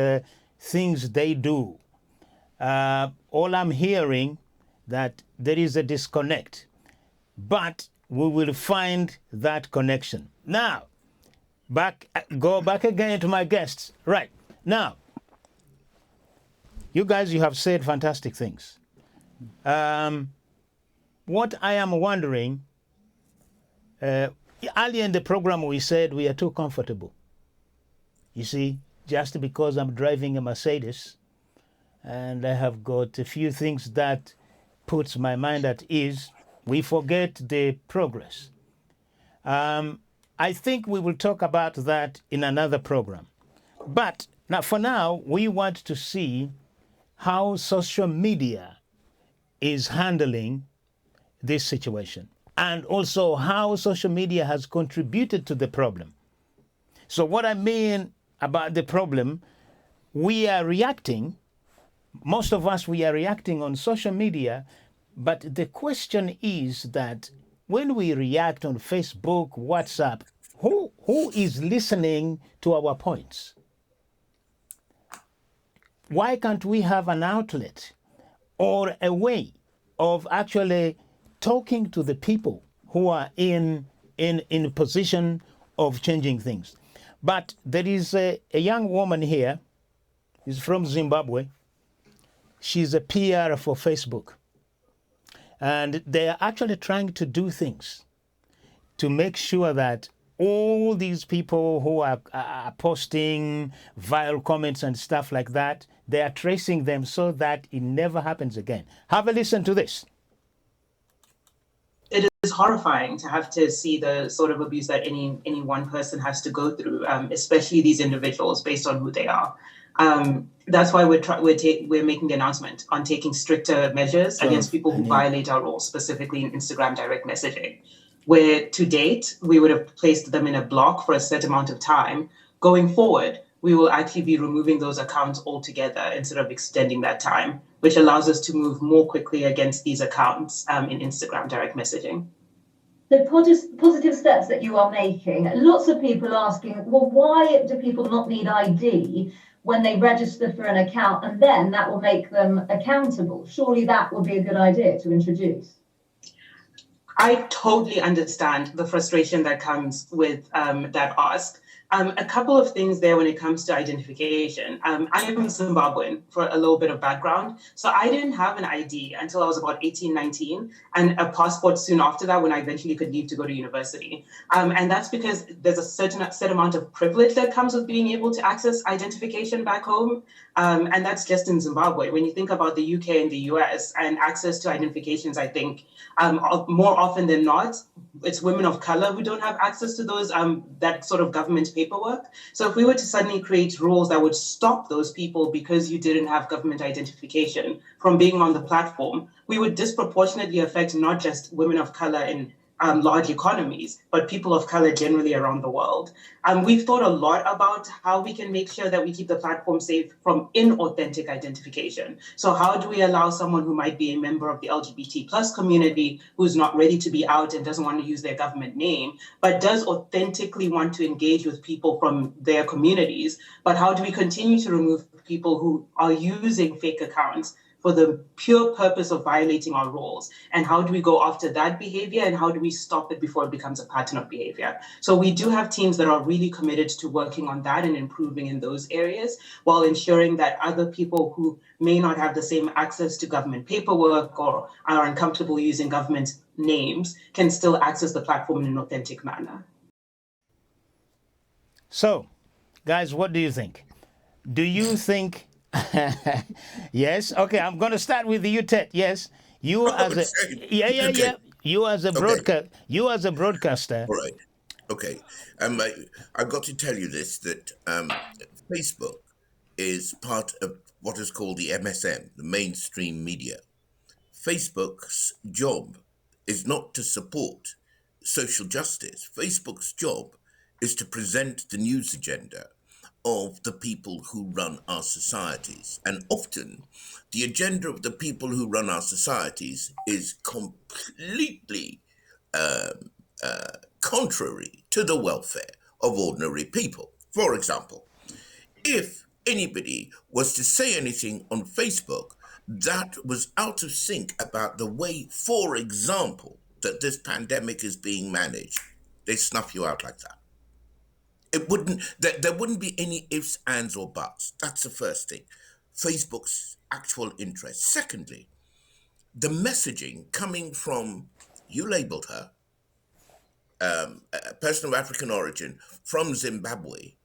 things they do. All I'm hearing that there is a disconnect, but we will find that connection. Now, go back again to my guests. Right, now, you guys, you have said fantastic things. What I am wondering, earlier in the program we said we are too comfortable. You see, just because I'm driving a Mercedes and I have got a few things that puts my mind at ease, we forget the progress. I think we will talk about that in another program. But now, for now, we want to see how social media is handling this situation, and also how social media has contributed to the problem. So what I mean about the problem, we are reacting, most of us, we are reacting on social media, but the question is that when we react on Facebook, WhatsApp, who is listening to our points? Why can't we have an outlet or a way of actually talking to the people who are in position of changing things? But there is a young woman here, she's from Zimbabwe. She's a PR for Facebook. And they are actually trying to do things to make sure that all these people who are posting vile comments and stuff like that, they are tracing them so that it never happens again. Have a listen to this. It is horrifying to have to see the sort of abuse that any one person has to go through, especially these individuals based on who they are. That's why we're making the announcement on taking stricter measures against people who violate our rules, specifically in Instagram direct messaging, where to date we would have placed them in a block for a set amount of time. Going forward, we will actually be removing those accounts altogether instead of extending that time, which allows us to move more quickly against these accounts in Instagram direct messaging. The positive steps that you are making, lots of people asking, well, why do people not need ID when they register for an account, and then that will make them accountable? Surely that would be a good idea to introduce. I totally understand the frustration that comes with that ask. A couple of things there when it comes to identification. I am Zimbabwean, for a little bit of background. So I didn't have an ID until I was about 18, 19, and a passport soon after that when I eventually could leave to go to university. And that's because there's a certain set amount of privilege that comes with being able to access identification back home. And that's just in Zimbabwe. When you think about the UK and the US and access to identifications, I think more often than not, it's women of color who don't have access to those, that sort of government paperwork. So if we were to suddenly create rules that would stop those people because you didn't have government identification from being on the platform, we would disproportionately affect not just women of color in large economies, but people of color generally around the world. We've thought a lot about how we can make sure that we keep the platform safe from inauthentic identification. So how do we allow someone who might be a member of the LGBT plus community who's not ready to be out and doesn't want to use their government name, but does authentically want to engage with people from their communities? But how do we continue to remove people who are using fake accounts for the pure purpose of violating our rules? And how do we go after that behavior, and how do we stop it before it becomes a pattern of behavior? So we do have teams that are really committed to working on that and improving in those areas, while ensuring that other people who may not have the same access to government paperwork or are uncomfortable using government names can still access the platform in an authentic manner. So, guys, what do you think? Do you think... Yes. Okay. I'm going to start with you, Tet. Yes. You as a Okay. You as a broadcaster. All right. Okay. I've got to tell you this, that Facebook is part of what is called the MSM, the mainstream media. Facebook's job is not to support social justice. Facebook's job is to present the news agenda of the people who run our societies. And often the agenda of the people who run our societies is completely contrary to the welfare of ordinary people. For example, if anybody was to say anything on Facebook that was out of sync about the way, for example, that this pandemic is being managed, they snuff you out like that. There wouldn't be any ifs, ands, or buts. That's the first thing. Facebook's actual interest. Secondly, the messaging coming from, you labeled her, a person of African origin from Zimbabwe,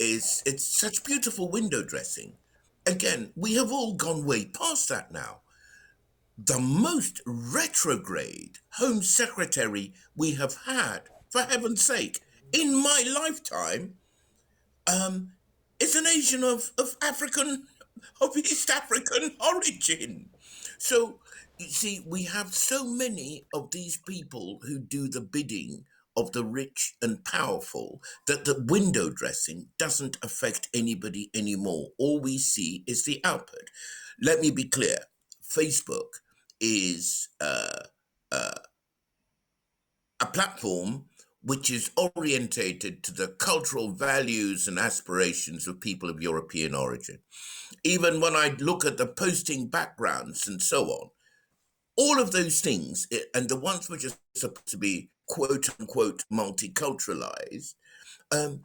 it's such beautiful window dressing. Again, we have all gone way past that now. The most retrograde Home Secretary we have had, for heaven's sake, in my lifetime, is an Asian of East African origin. So, you see, we have so many of these people who do the bidding of the rich and powerful that the window dressing doesn't affect anybody anymore. All we see is the output. Let me be clear. Facebook is platform which is orientated to the cultural values and aspirations of people of European origin. Even when I look at the posting backgrounds and so on, all of those things, and the ones which are supposed to be quote unquote multiculturalized, I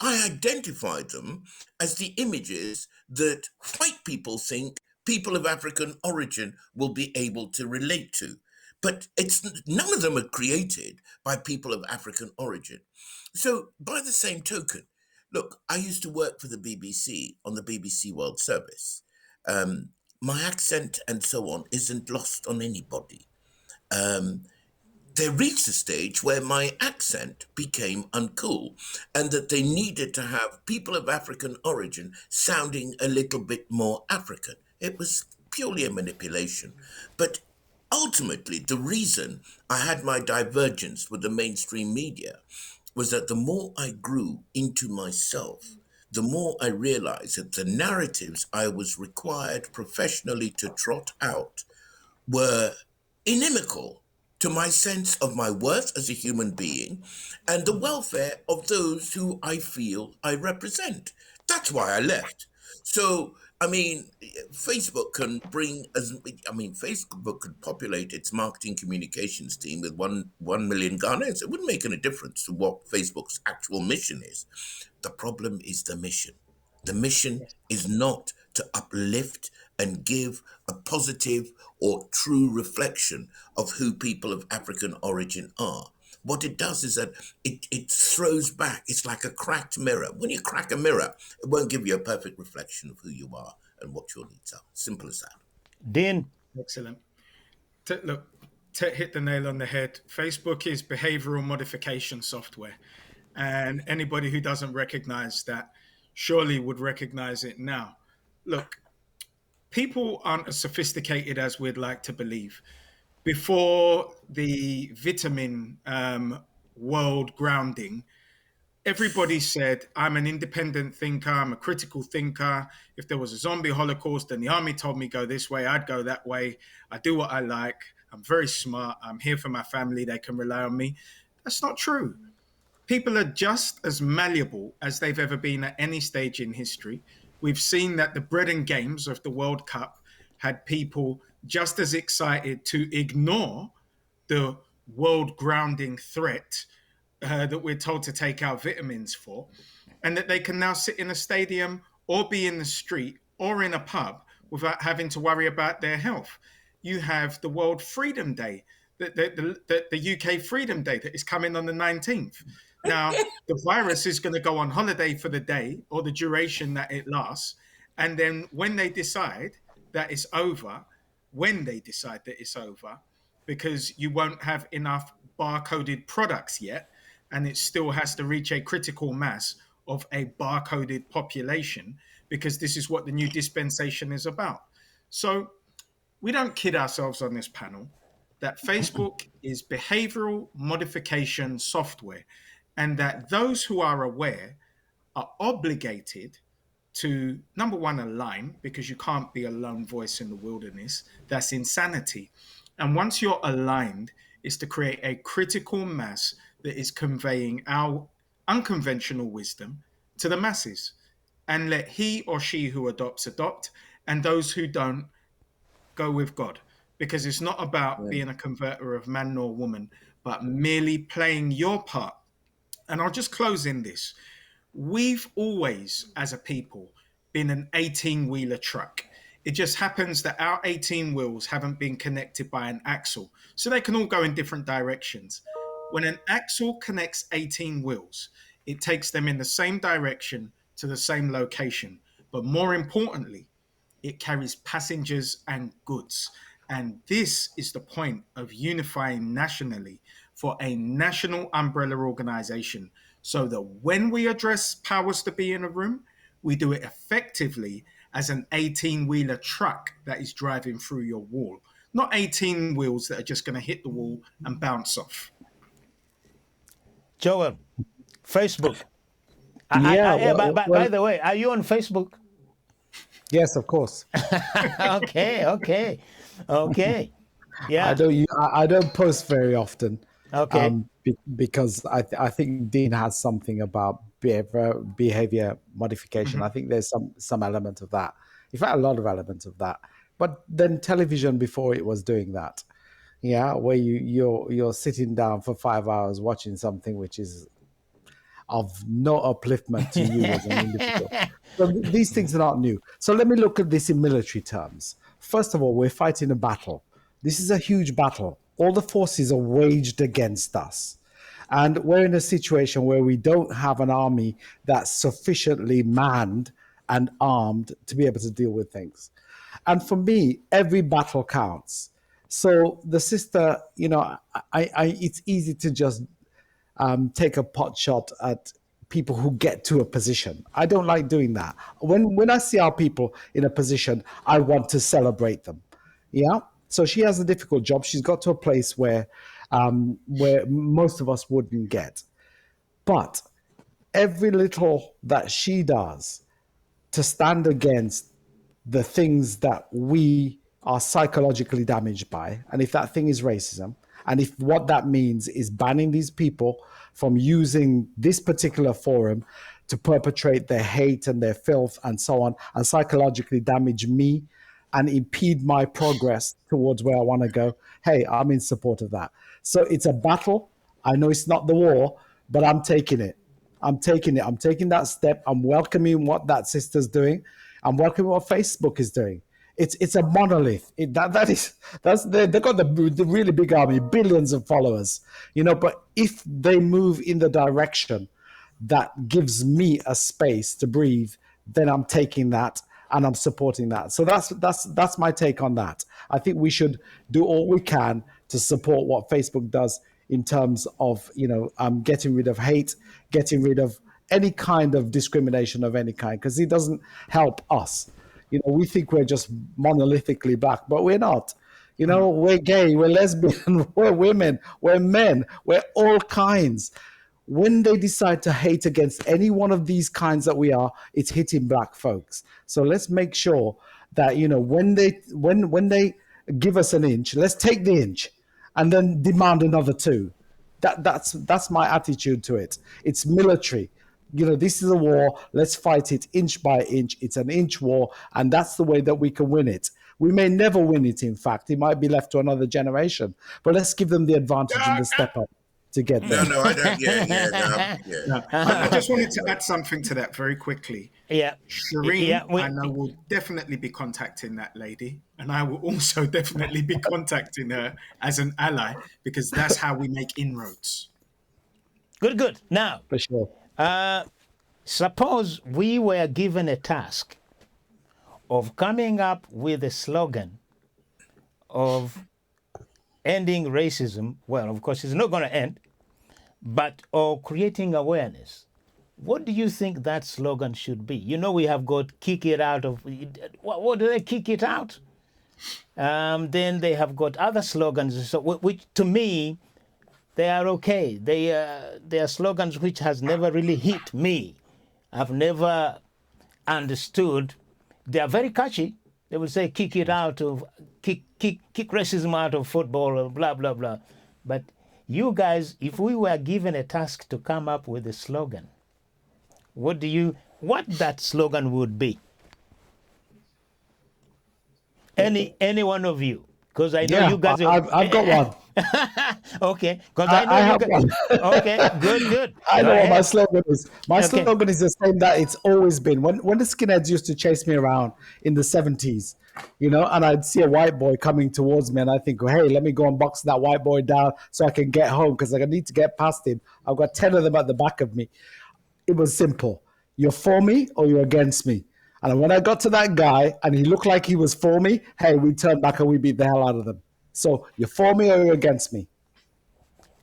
identify them as the images that white people think people of African origin will be able to relate to. But none of them are created by people of African origin. So by the same token, look, I used to work for the BBC on the BBC World Service. My accent and so on isn't lost on anybody. They reached a stage where my accent became uncool and that they needed to have people of African origin sounding a little bit more African. It was purely a manipulation. But ultimately, the reason I had my divergence with the mainstream media was that the more I grew into myself, the more I realized that the narratives I was required professionally to trot out were inimical to my sense of my worth as a human being and the welfare of those who I feel I represent. That's why I left. So, I mean, Facebook could populate its marketing communications team with 1 million Ghanaians. It wouldn't make any difference to what Facebook's actual mission is. The problem is the mission. The mission is not to uplift and give a positive or true reflection of who people of African origin are. What it does is that it throws back. It's like a cracked mirror. When you crack a mirror, it won't give you a perfect reflection of who you are and what your needs are. Simple as that. Dean. Excellent. Look, Tet hit the nail on the head. Facebook is behavioral modification software. And anybody who doesn't recognize that surely would recognize it now. Look, people aren't as sophisticated as we'd like to believe. Before the vitamin world grounding, everybody said, I'm an independent thinker, I'm a critical thinker. If there was a zombie holocaust and the army told me go this way, I'd go that way. I do what I like. I'm very smart. I'm here for my family. They can rely on me. That's not true. People are just as malleable as they've ever been at any stage in history. We've seen that the bread and games of the World Cup had people just as excited to ignore the world grounding threat that we're told to take our vitamins for, and that they can now sit in a stadium or be in the street or in a pub without having to worry about their health. You have the World Freedom Day, the UK Freedom Day that is coming on the 19th. Now, the virus is going to go on holiday for the day or the duration that it lasts. And then when they decide that it's over, because you won't have enough barcoded products yet, and it still has to reach a critical mass of a barcoded population, because this is what the new dispensation is about. So we don't kid ourselves on this panel that Facebook is behavioral modification software, and that those who are aware are obligated to, number one, align, because you can't be a lone voice in the wilderness. That's insanity. And once you're aligned, is to create a critical mass that is conveying our unconventional wisdom to the masses, and let he or she who adopts adopt, and those who don't go with God. Because it's not about being a converter of man nor woman, but merely playing your part. And I'll just close in this. We've always, as a people, been an 18-wheeler truck. It just happens that our 18 wheels haven't been connected by an axle, so they can all go in different directions. When an axle connects 18 wheels, it takes them in the same direction to the same location. But more importantly, it carries passengers and goods. And this is the point of unifying nationally for a national umbrella organization, so that when we address powers to be in a room, we do it effectively as an 18-wheeler truck that is driving through your wall, not 18 wheels that are just going to hit the wall and bounce off. Joel, Facebook. By the way, are you on Facebook? Yes, of course. Okay. Yeah. I don't post very often. Okay. Because I think Dean has something about behavior modification. I think there's some element of that. In fact, a lot of elements of that. But then television before it was doing that. Yeah, where you're sitting down for 5 hours watching something which is of no upliftment to you as an individual. So these things are not new. So let me look at this in military terms. First of all, we're fighting a battle. This is a huge battle. All the forces are waged against us. And we're in a situation where we don't have an army that's sufficiently manned and armed to be able to deal with things. And for me, every battle counts. So the sister, it's easy to just take a pot shot at people who get to a position. I don't like doing that. When I see our people in a position, I want to celebrate them. Yeah. So she has a difficult job. She's got to a place where most of us wouldn't get. But every little that she does to stand against the things that we are psychologically damaged by, and if that thing is racism, and if what that means is banning these people from using this particular forum to perpetrate their hate and their filth and so on, and psychologically damage me and impede my progress towards where I want to go, hey, I'm in support of that. So it's a battle. I know it's not the war, but I'm taking it. I'm taking that step. I'm welcoming what that sister's doing. I'm welcoming what Facebook is doing. It's a monolith. They've got the really big army, billions of followers, but if they move in the direction that gives me a space to breathe, then I'm taking that and I'm supporting that. So that's my take on that. I think we should do all we can to support what Facebook does in terms of, getting rid of hate, getting rid of any kind of discrimination of any kind, because it doesn't help us. We think we're just monolithically black, but we're not. We're gay, we're lesbian, we're women, we're men, we're all kinds. When they decide to hate against any one of these kinds that we are, it's hitting black folks. So let's make sure that, when they give us an inch, let's take the inch and then demand another 2. That's my attitude to it. It's military. This is a war. Let's fight it inch by inch. It's an inch war, and that's the way that we can win it. We may never win it, in fact. It might be left to another generation. But let's give them the advantage and the step up to get there. No, I don't. Yeah. I just wanted to add something to that very quickly. Yeah. Shireen, I know, will definitely be contacting that lady, and I will also definitely be contacting her as an ally, because that's how we make inroads. Good. Now, for sure. Suppose we were given a task of coming up with a slogan of ending racism. Well, of course, it's not going to end, but or creating awareness. What do you think that slogan should be? We have got kick it out of. What do they kick it out? Then they have got other slogans, which to me, they are okay. They are slogans which has never really hit me. I've never understood. They are very catchy. They will say kick racism out of football, or blah blah blah. But you guys, if we were given a task to come up with a slogan, what that slogan would be? Any one of you? Because I know you guys. I've got one. Okay, because I know you guys. Okay, good. I know what my slogan is. My slogan is the same that it's always been. When the skinheads used to chase me around in the 70s, and I'd see a white boy coming towards me, and I think, hey, let me go and box that white boy down so I can get home, because I need to get past him. I've got 10 of them at the back of me. It was simple. You're for me or you're against me. And when I got to that guy and he looked like he was for me, hey, we turned back and we beat the hell out of them. So you're for me or you're against me?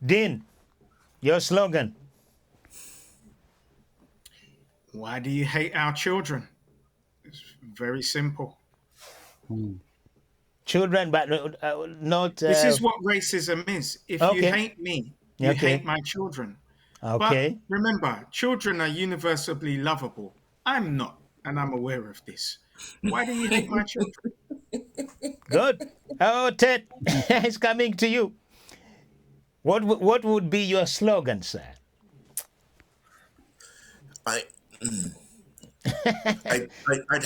Dean, your slogan. Why do you hate our children? It's very simple. Children, but not... This is what racism is. If you hate me, you hate my children. Okay. But remember, children are universally lovable. I'm not, and I'm aware of this. Why do you hate my children? Good. Oh, Tet, it's coming to you. What would be your slogan, sir? I'd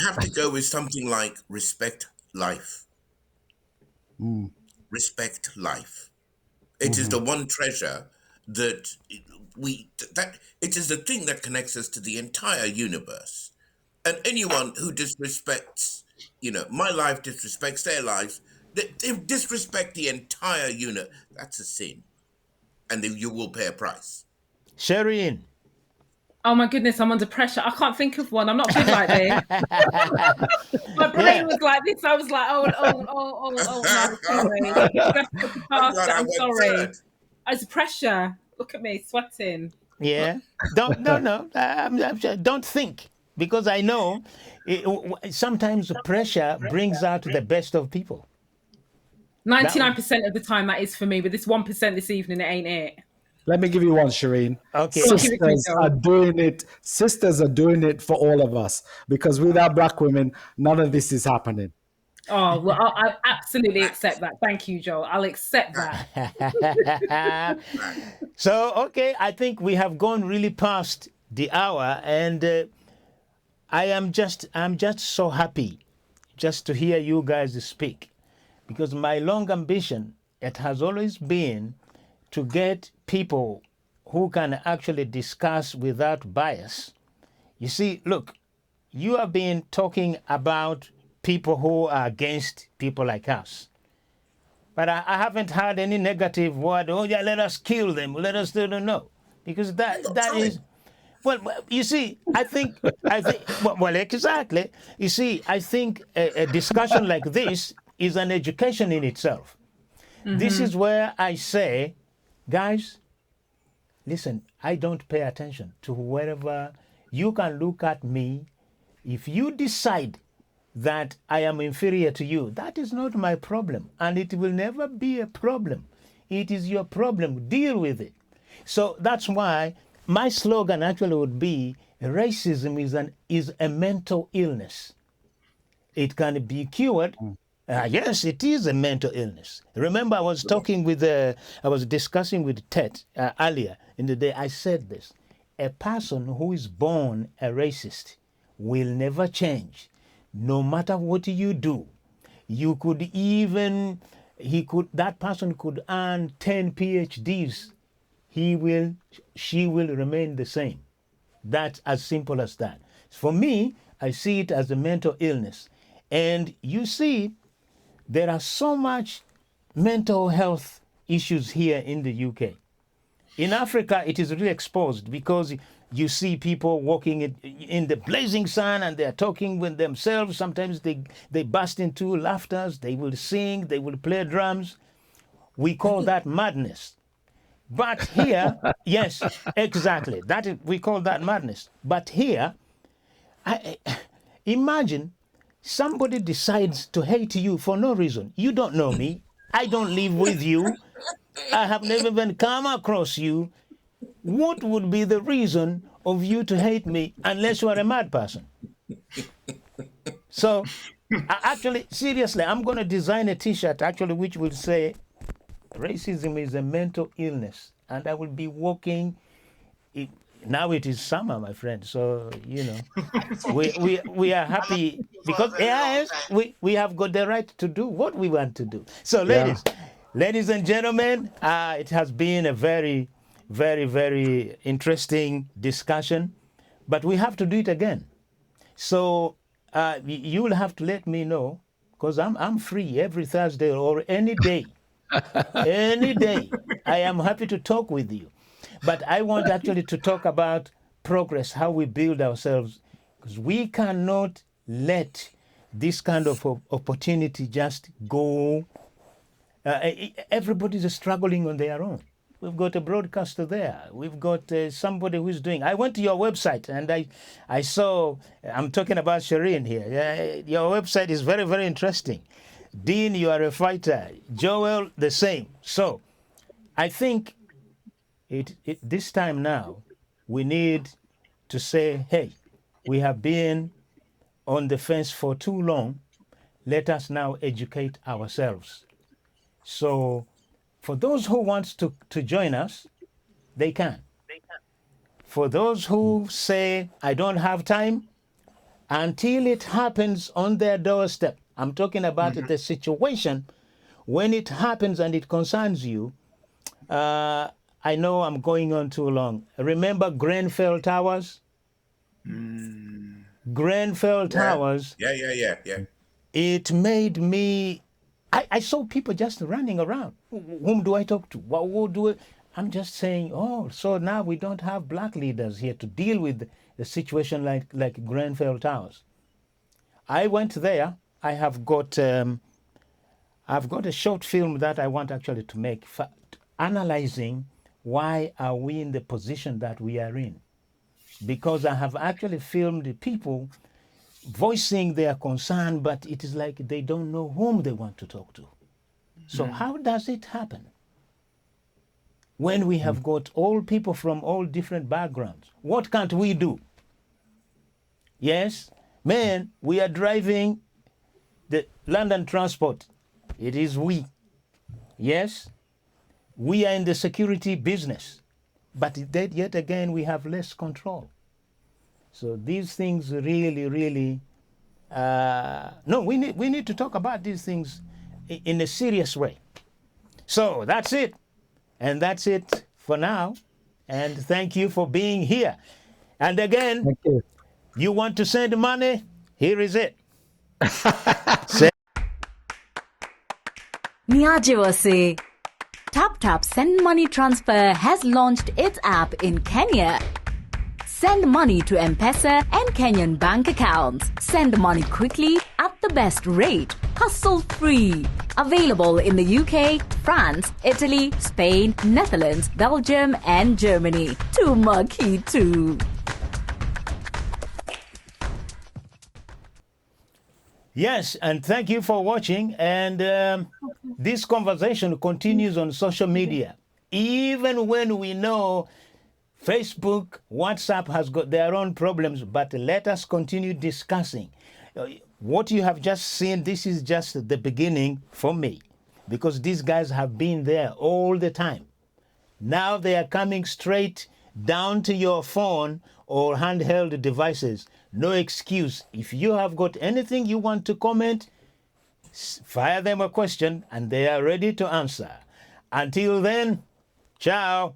have to go with something like respect life. Respect life. It is the one treasure that it is the thing that connects us to the entire universe. And anyone who disrespects, my life, disrespects their lives, they disrespect the entire universe. That's a sin. And then you will pay a price. Shireen. Oh my goodness, I'm under pressure. I can't think of one. I'm not good like this. My brain was like this. I was like, oh, no, sorry. I'm sorry. It's pressure. Look at me, sweating. Yeah. Don't think, because I know sometimes pressure brings out the best of people. 99% of the time that is for me, but this 1% this evening, it ain't it. Let me give you one, Shireen. Okay. Sisters are doing it for all of us, because without Black women, none of this is happening. Oh, well, I absolutely accept that. Thank you, Joel. I'll accept that. So, okay, I think we have gone really past the hour, and I'm just so happy just to hear you guys speak, because my long ambition, it has always been to get people who can actually discuss without bias. You see, look, you have been talking about people who are against people like us. But I haven't heard any negative word, oh yeah, let us kill them, let us do no. Because that is, well, you see, I think, well, exactly. You see, I think a discussion like this is an education in itself. This is where I say, guys, listen, I don't pay attention to wherever you can look at me. If you decide that I am inferior to you, that is not my problem, and it will never be a problem. It is your problem. Deal with it. So that's why my slogan actually would be, racism is a mental illness. It can be cured. Yes, it is a mental illness. Remember, I was discussing with Tet earlier in the day. I said this: a person who is born a racist will never change, no matter what you do. That person could earn 10 PhDs. She will remain the same. That's as simple as that. For me, I see it as a mental illness. And you see, there are so much mental health issues here in the UK. In Africa, it is really exposed, because you see people walking in the blazing sun and they're talking with themselves. Sometimes they burst into laughter. They will sing, they will play drums. We call that madness. But here, yes, exactly. We call that madness. But here, imagine somebody decides to hate you for no reason. You don't know me. I don't live with you. I have never even come across you. What would be the reason of you to hate me unless you are a mad person? So, actually, seriously, I'm going to design a T-shirt, actually, which will say, racism is a mental illness. And I will be walking. Now it is summer, my friend. So, we are happy because we have got the right to do what we want to do. So, ladies and gentlemen, it has been a very, very, very interesting discussion, but we have to do it again. So you will have to let me know, because I'm free every Thursday or any day. Any day. I am happy to talk with you. But I want actually to talk about progress, how we build ourselves, because we cannot let this kind of opportunity just go. Everybody's struggling on their own. We've got a broadcaster there. We've got somebody who's doing. I went to your website and I saw, I'm talking about Shireen here. Your website is very, very interesting. Dean, you are a fighter. Joel, the same. So I think this time now, we need to say, hey, we have been on the fence for too long. Let us now educate ourselves. So For those who want to join us, they can. For those who say, I don't have time, until it happens on their doorstep, I'm talking about the situation when it happens and it concerns you. I know I'm going on too long. Remember Grenfell Towers? Grenfell Towers. Yeah. It made me, I saw people just running around. Whom do I talk to? What do I? I'm just saying, oh, so now we don't have black leaders here to deal with a situation like Grenfell Towers. I went there. I've got a short film that I want actually to make, analyzing why are we in the position that we are in. Because I have actually filmed the people voicing their concern, but it is like they don't know whom they want to talk to. So how does it happen? When we have got all people from all different backgrounds, what can't we do? Yes, man, we are driving the London transport. It is we. Yes, we are in the security business, but yet again, we have less control. So these things really, no, we need to talk about these things in a serious way. So that's it. And that's it for now. And thank you for being here. And again, Thank you. You want to send money? Here is it. Niajiwa se. TapTap Send Money Transfer has launched its app in Kenya. Send money to M-Pesa and Kenyan bank accounts. Send money quickly at the best rate. Hassle-free. Available in the UK, France, Italy, Spain, Netherlands, Belgium and Germany. Tumaki too. Yes, and thank you for watching. And this conversation continues on social media. Even when we know Facebook, WhatsApp has got their own problems, but let us continue discussing. What you have just seen, this is just the beginning for me, because these guys have been there all the time. Now they are coming straight down to your phone or handheld devices. No excuse. If you have got anything you want to comment, fire them a question and they are ready to answer. Until then, ciao.